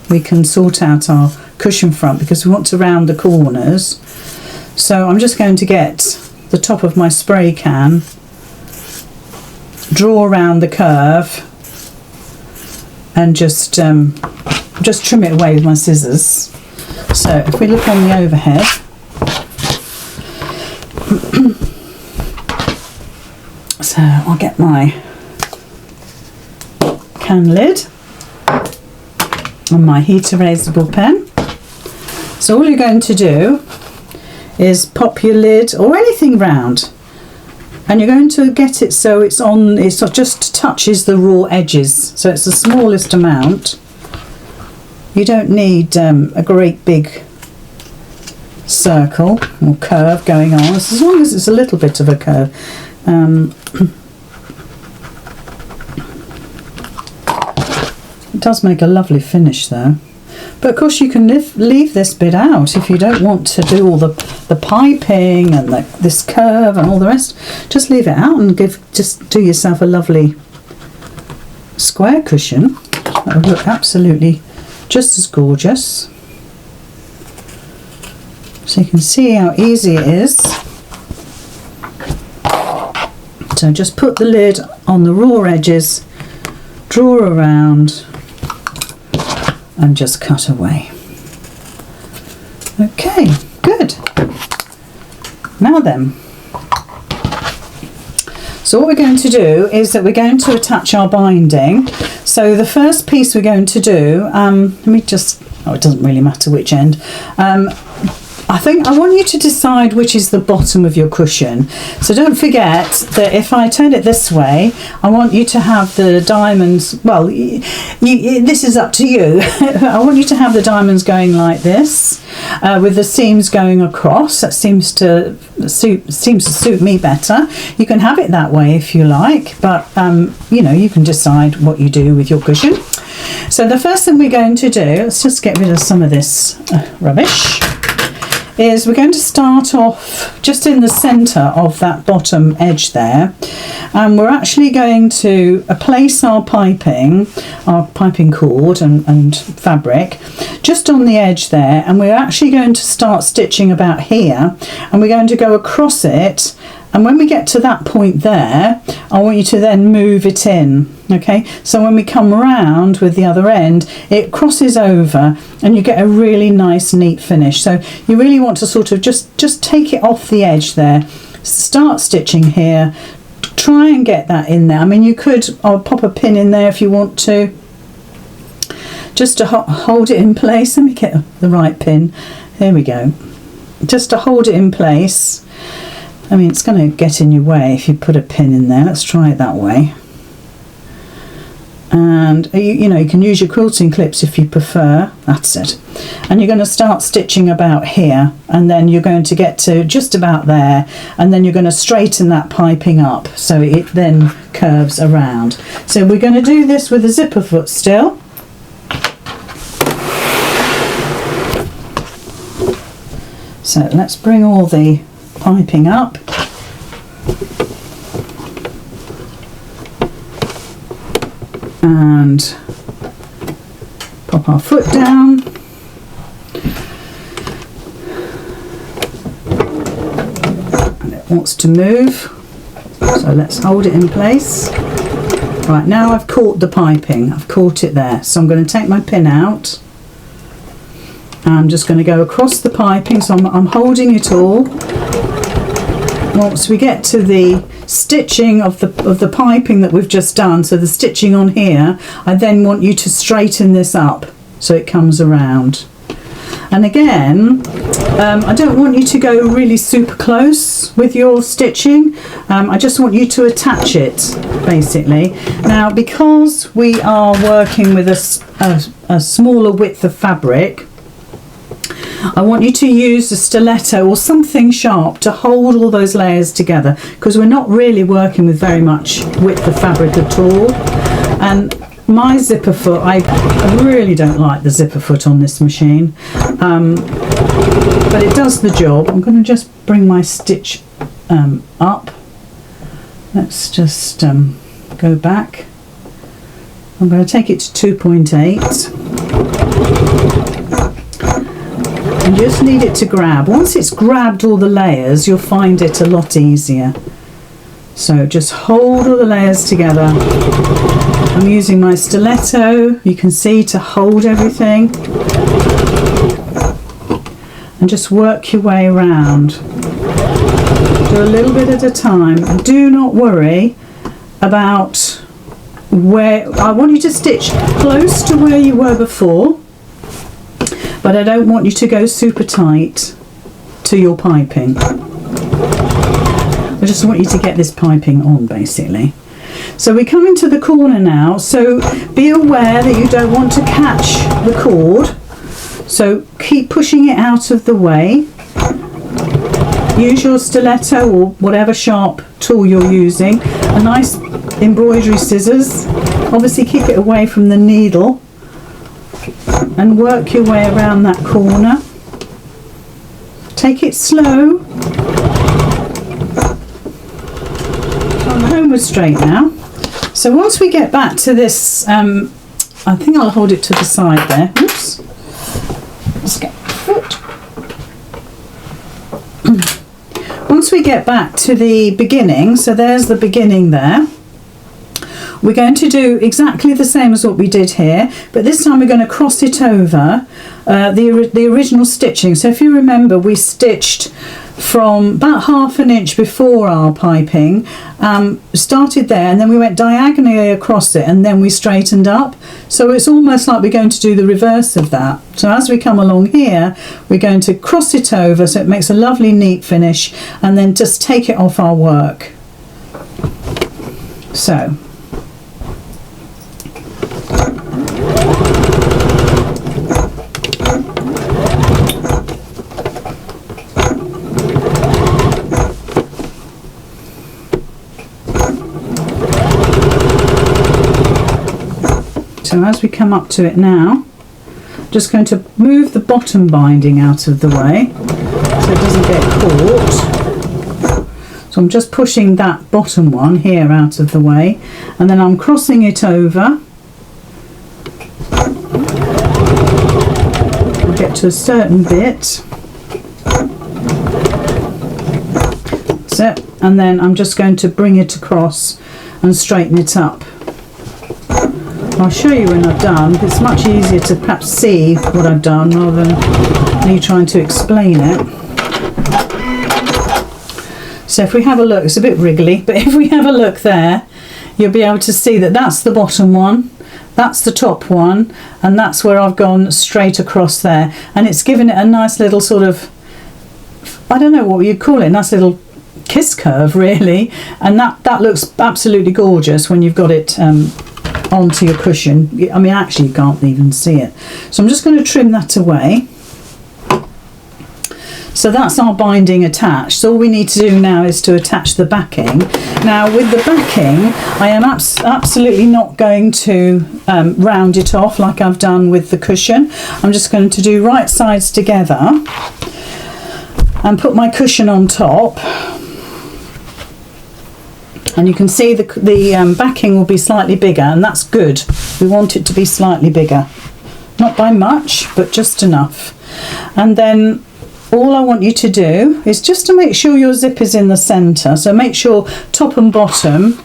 we can sort out our cushion front because we want to round the corners. So I'm just going to get the top of my spray can, draw around the curve, and just trim it away with my scissors. So if we look on the overhead, so I'll get my can lid and my heat erasable pen. So all you're going to do is pop your lid or anything round, and you're going to get it so it's on, it just touches the raw edges, so it's the smallest amount. You don't need a great big circle or curve going on, as long as it's a little bit of a curve. It does make a lovely finish though. But of course you can leave this bit out if you don't want to do all the piping and this curve and all the rest. Just leave it out and just do yourself a lovely square cushion. That will look absolutely just as gorgeous. So you can see how easy it is. So just put the lid on the raw edges, draw around, and just cut away. Okay, good. Now then, so what we're going to do is that we're going to attach our binding. So the first piece we're going to do, let me just, oh, it doesn't really matter which end. I want you to decide which is the bottom of your cushion. So don't forget that if I turn it this way, I want you to have the diamonds, well, this is up to you. I want you to have the diamonds going like this, with the seams going across. That seems to suit me better. You can have it that way if you like, but you know, you can decide what you do with your cushion. So the first thing we're going to do, let's just get rid of some of this rubbish, is we're going to start off just in the centre of that bottom edge there, and we're actually going to place our piping cord and fabric just on the edge there, and we're actually going to start stitching about here, and we're going to go across it, and when we get to that point there, I want you to then move it in. Okay, so when we come round with the other end, it crosses over and you get a really nice neat finish. So you really want to sort of just take it off the edge there, start stitching here, try and get that in there. I mean, you could, I'll pop a pin in there if you want to, just to hold it in place. Let me get the right pin. There we go. Just to hold it in place. I mean, it's going to get in your way if you put a pin in there. Let's try it that way. And you know, you can use your quilting clips if you prefer. That's it. And you're going to start stitching about here, and then you're going to get to just about there, and then you're going to straighten that piping up so it then curves around. So we're going to do this with a zipper foot still. So let's bring all the piping up. And pop our foot down. And it wants to move. So let's hold it in place. Right, now I've caught the piping. I've caught it there. So I'm going to take my pin out. I'm just going to go across the piping, so I'm holding it all. Once we get to the stitching of the piping that we've just done, so the stitching on here, I then want you to straighten this up so it comes around. And again, I don't want you to go really super close with your stitching. I just want you to attach it, basically. Now, because we are working with a smaller width of fabric, I want you to use a stiletto or something sharp to hold all those layers together, because we're not really working with very much width of fabric at all. And my zipper foot, I really don't like the zipper foot on this machine, but it does the job. I'm going to just bring my stitch up. Let's just go back. I'm going to take it to 2.8. And just need it to grab. Once it's grabbed all the layers, you'll find it a lot easier. So just hold all the layers together. I'm using my stiletto, you can see, to hold everything. And just work your way around. Do a little bit at a time. And do not worry about where. I want you to stitch close to where you were before, but I don't want you to go super tight to your piping. I just want you to get this piping on, basically. So we're coming to the corner now, so be aware that you don't want to catch the cord, so keep pushing it out of the way. Use your stiletto or whatever sharp tool you're using. A nice embroidery scissors. Obviously keep it away from the needle. And work your way around that corner. Take it slow. I'm homeward straight now. So once we get back to this, I think I'll hold it to the side there. Oops. Let's get my foot. Once we get back to the beginning, so there's the beginning there. We're going to do exactly the same as what we did here, but this time we're going to cross it over the original stitching. So if you remember, we stitched from about 1/2 inch before our piping, started there, and then we went diagonally across it, and then we straightened up. So it's almost like we're going to do the reverse of that. So as we come along here, we're going to cross it over so it makes a lovely neat finish, and then just take it off our work. So So as we come up to it now, just going to move the bottom binding out of the way so it doesn't get caught. So I'm just pushing that bottom one here out of the way, and then I'm crossing it over. I'll get to a certain bit. That's it. And then I'm just going to bring it across and straighten it up. I'll show you when I've done. It's much easier to perhaps see what I've done rather than me trying to explain it. So if we have a look, it's a bit wriggly, but if we have a look there, you'll be able to see that that's the bottom one, that's the top one, and that's where I've gone straight across there. And it's given it a nice little sort of, I don't know what you'd call it, nice little kiss curve really. And that looks absolutely gorgeous when you've got it onto your cushion. I mean, actually you can't even see it. So I'm just going to trim that away. So that's our binding attached. So all we need to do now is to attach the backing. Now with the backing, I am absolutely not going to round it off like I've done with the cushion. I'm just going to do right sides together and put my cushion on top. And you can see the backing will be slightly bigger, and that's good. We want it to be slightly bigger. Not by much, but just enough. And then all I want you to do is just to make sure your zip is in the centre. So make sure top and bottom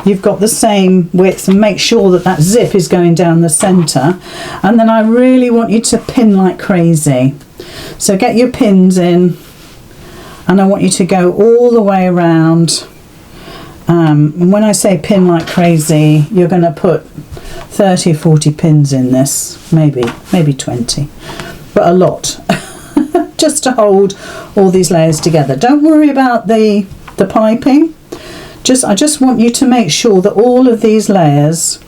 you've got the same width, and make sure that that zip is going down the centre. And then I really want you to pin like crazy. So get your pins in, and I want you to go all the way around. And when I say pin like crazy, you're going to put 30 or 40 pins in this, maybe 20, but a lot. Just to hold all these layers together. Don't worry about the piping. I just want you to make sure that all of these layers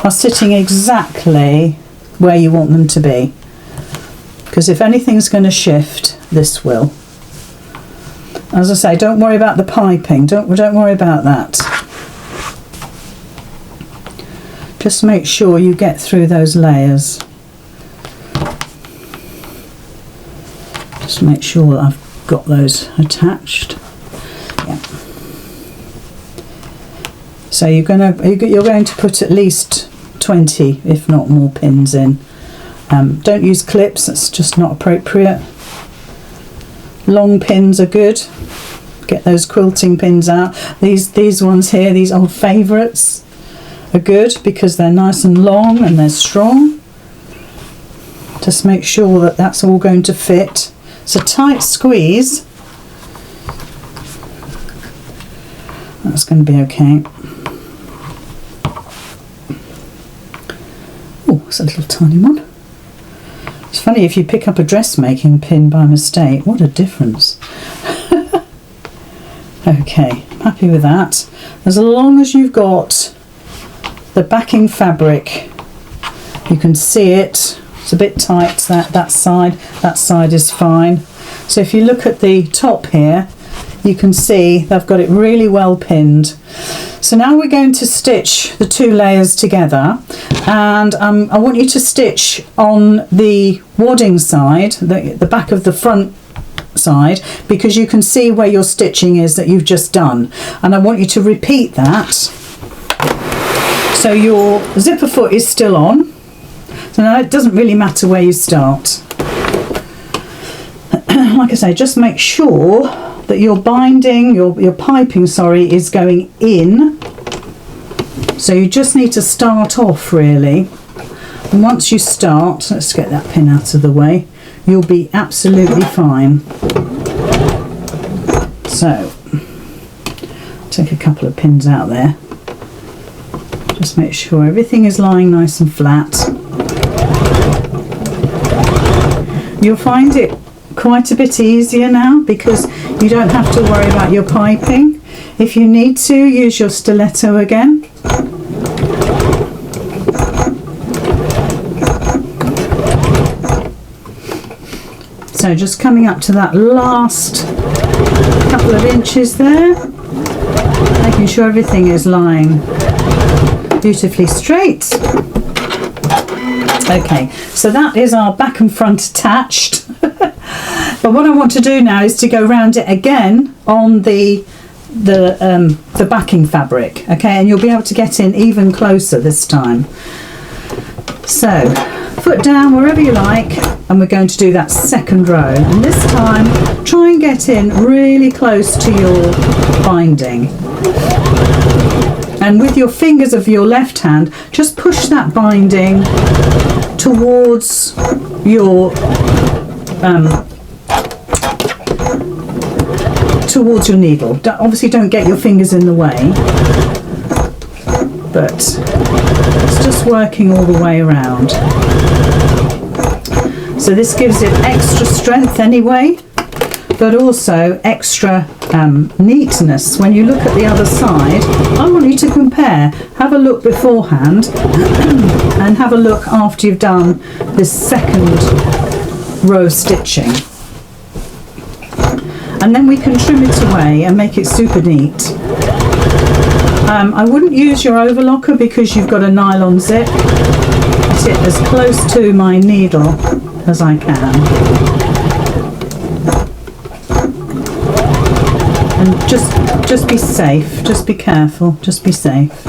are sitting exactly where you want them to be. Because if anything's going to shift, this will. As I say, don't worry about the piping. Don't worry about that. Just make sure you get through those layers. Just make sure that I've got those attached. Yeah. So you're going to put at least 20, if not more, pins in. Don't use clips, that's just not appropriate. Long pins are good. Get those quilting pins out. These ones here, these old favourites, are good because they're nice and long and they're strong. Just make sure that that's all going to fit. It's a tight squeeze. That's going to be okay. Oh, it's a little tiny one. It's funny if you pick up a dressmaking pin by mistake. What a difference. Okay, I'm happy with that. As long as you've got the backing fabric, you can see it. It's a bit tight, that side is fine. So if you look at the top here, you can see they've got it really well pinned. So now we're going to stitch the two layers together, and I want you to stitch on the wadding side, the back of the front side, because you can see where your stitching is that you've just done, and I want you to repeat that. So your zipper foot is still on. So now it doesn't really matter where you start. Like I say, just make sure that your binding, your piping, sorry, is going in. So you just need to start off really. And once you start, let's get that pin out of the way, you'll be absolutely fine. So, take a couple of pins out there. Just make sure everything is lying nice and flat. You'll find it quite a bit easier now because you don't have to worry about your piping. If you need to, use your stiletto again. So just coming up to that last couple of inches there, making sure everything is lying beautifully straight. Okay, so that is our back and front attached. But what I want to do now is to go round it again on the backing fabric, okay, and you'll be able to get in even closer this time. So foot down wherever you like, and we're going to do that second row, and this time try and get in really close to your binding, and with your fingers of your left hand just push that binding towards your towards your needle. Obviously don't get your fingers in the way, but it's just working all the way around. So this gives it extra strength anyway, but also extra neatness. When you look at the other side, I want you to compare. Have a look beforehand and have a look after you've done this second row stitching. And then we can trim it away and make it super neat. I wouldn't use your overlocker because you've got a nylon zip. Get it as close to my needle as I can. And just be safe, just be careful, just be safe.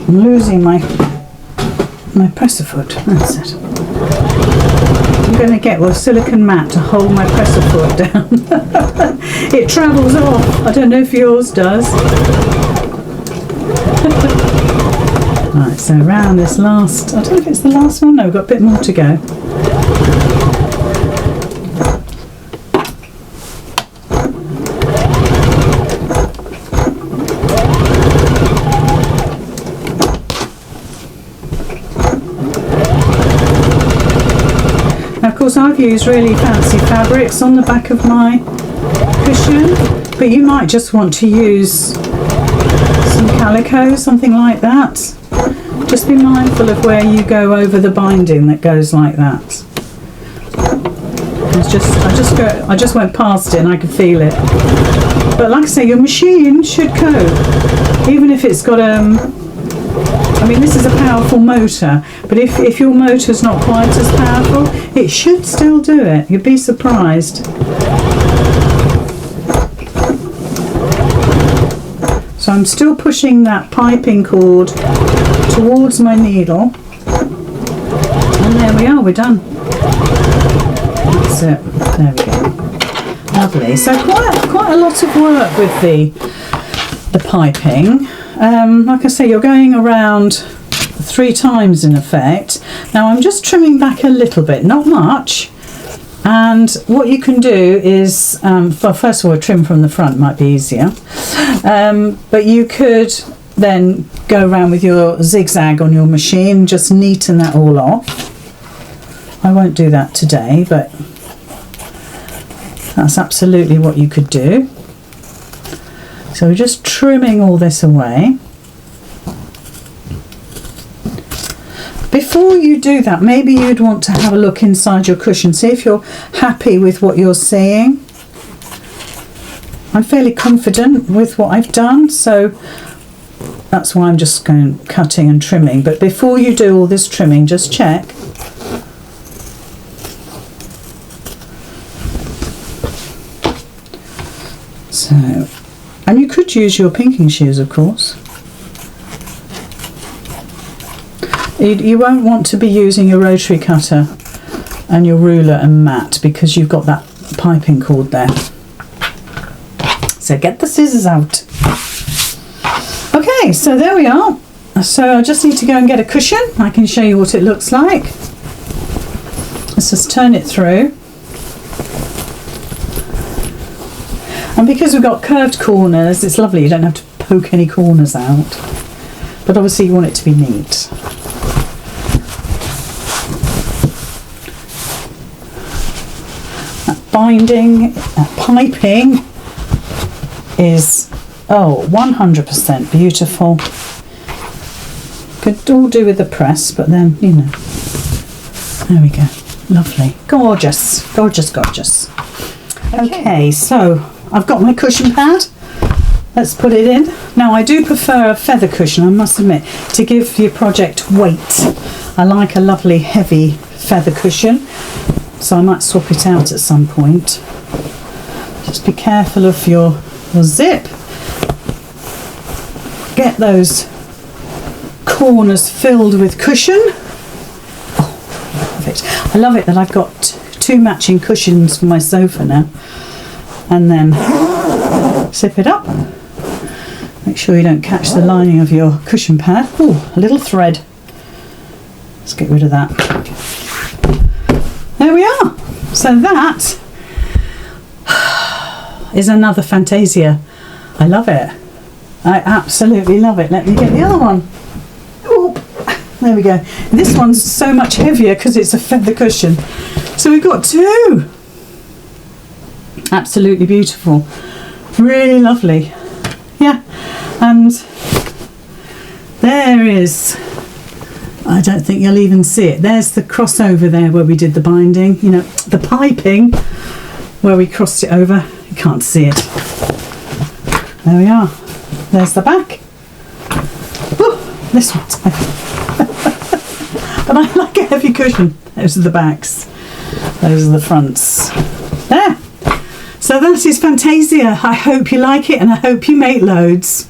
I'm losing my presser foot, that's it. I'm going to get a silicone mat to hold my presser foot down. It travels off. I don't know if yours does. Right, so around this last, I don't know if it's the last one, no, we've got a bit more to go. Now, of course, I've used really fancy fabrics on the back of my cushion, but you might just want to use some calico, something like that. Just be mindful of where you go over the binding that goes like that. I just went past it and I could feel it. But like I say, your machine should cope, even if it's got I mean, this is a powerful motor, but if your motor's not quite as powerful, it should still do it. You'd be surprised. So I'm still pushing that piping cord towards my needle. And there we are, we're done. That's it. There we go. Lovely. So quite a lot of work with the piping. Like I say, you're going around 3 times in effect. Now I'm just trimming back a little bit, not much. And what you can do is, first of all, trim from the front might be easier. But you could then go around with your zigzag on your machine, just neaten that all off. I won't do that today, but that's absolutely what you could do. So we're just trimming all this away. Before you do that, maybe you'd want to have a look inside your cushion, see if you're happy with what you're seeing. I'm fairly confident with what I've done, so that's why I'm just going cutting and trimming. But before you do all this trimming, just check. So, and you could use your pinking shears, of course. You won't want to be using your rotary cutter and your ruler and mat because you've got that piping cord there. So get the scissors out. Okay, so there we are. So I just need to go and get a cushion. I can show you what it looks like. Let's just turn it through. And because we've got curved corners, it's lovely. You don't have to poke any corners out. But obviously you want it to be neat. That binding, that piping is 100% beautiful. Could all do with the press, but then, you know, there we go. Lovely. Gorgeous. Gorgeous, gorgeous. Okay, so I've got my cushion pad. Let's put it in. Now I do prefer a feather cushion, I must admit, to give your project weight. I like a lovely heavy feather cushion, so I might swap it out at some point. Just be careful of your zip. Get those corners filled with cushion. Oh, perfect. I love it that I've got 2 matching cushions for my sofa now. And then zip it up Make sure you don't catch the lining of your cushion pad. Oh, a little thread. Let's get rid of that. There we are. So that is another Fantasia. I love it. I absolutely love it. Let me get the other one. Oop. There we go. This one's so much heavier because it's a feather cushion. So we've got two. Absolutely beautiful. Really lovely. Yeah. And there is, I don't think you'll even see it. There's the crossover there where we did the binding, you know, the piping where we crossed it over. You can't see it. There we are. There's the back. Ooh, this one's heavy. But I like a heavy cushion. Those are the backs. Those are the fronts. There. So that is Fantasia. I hope you like it and I hope you make loads.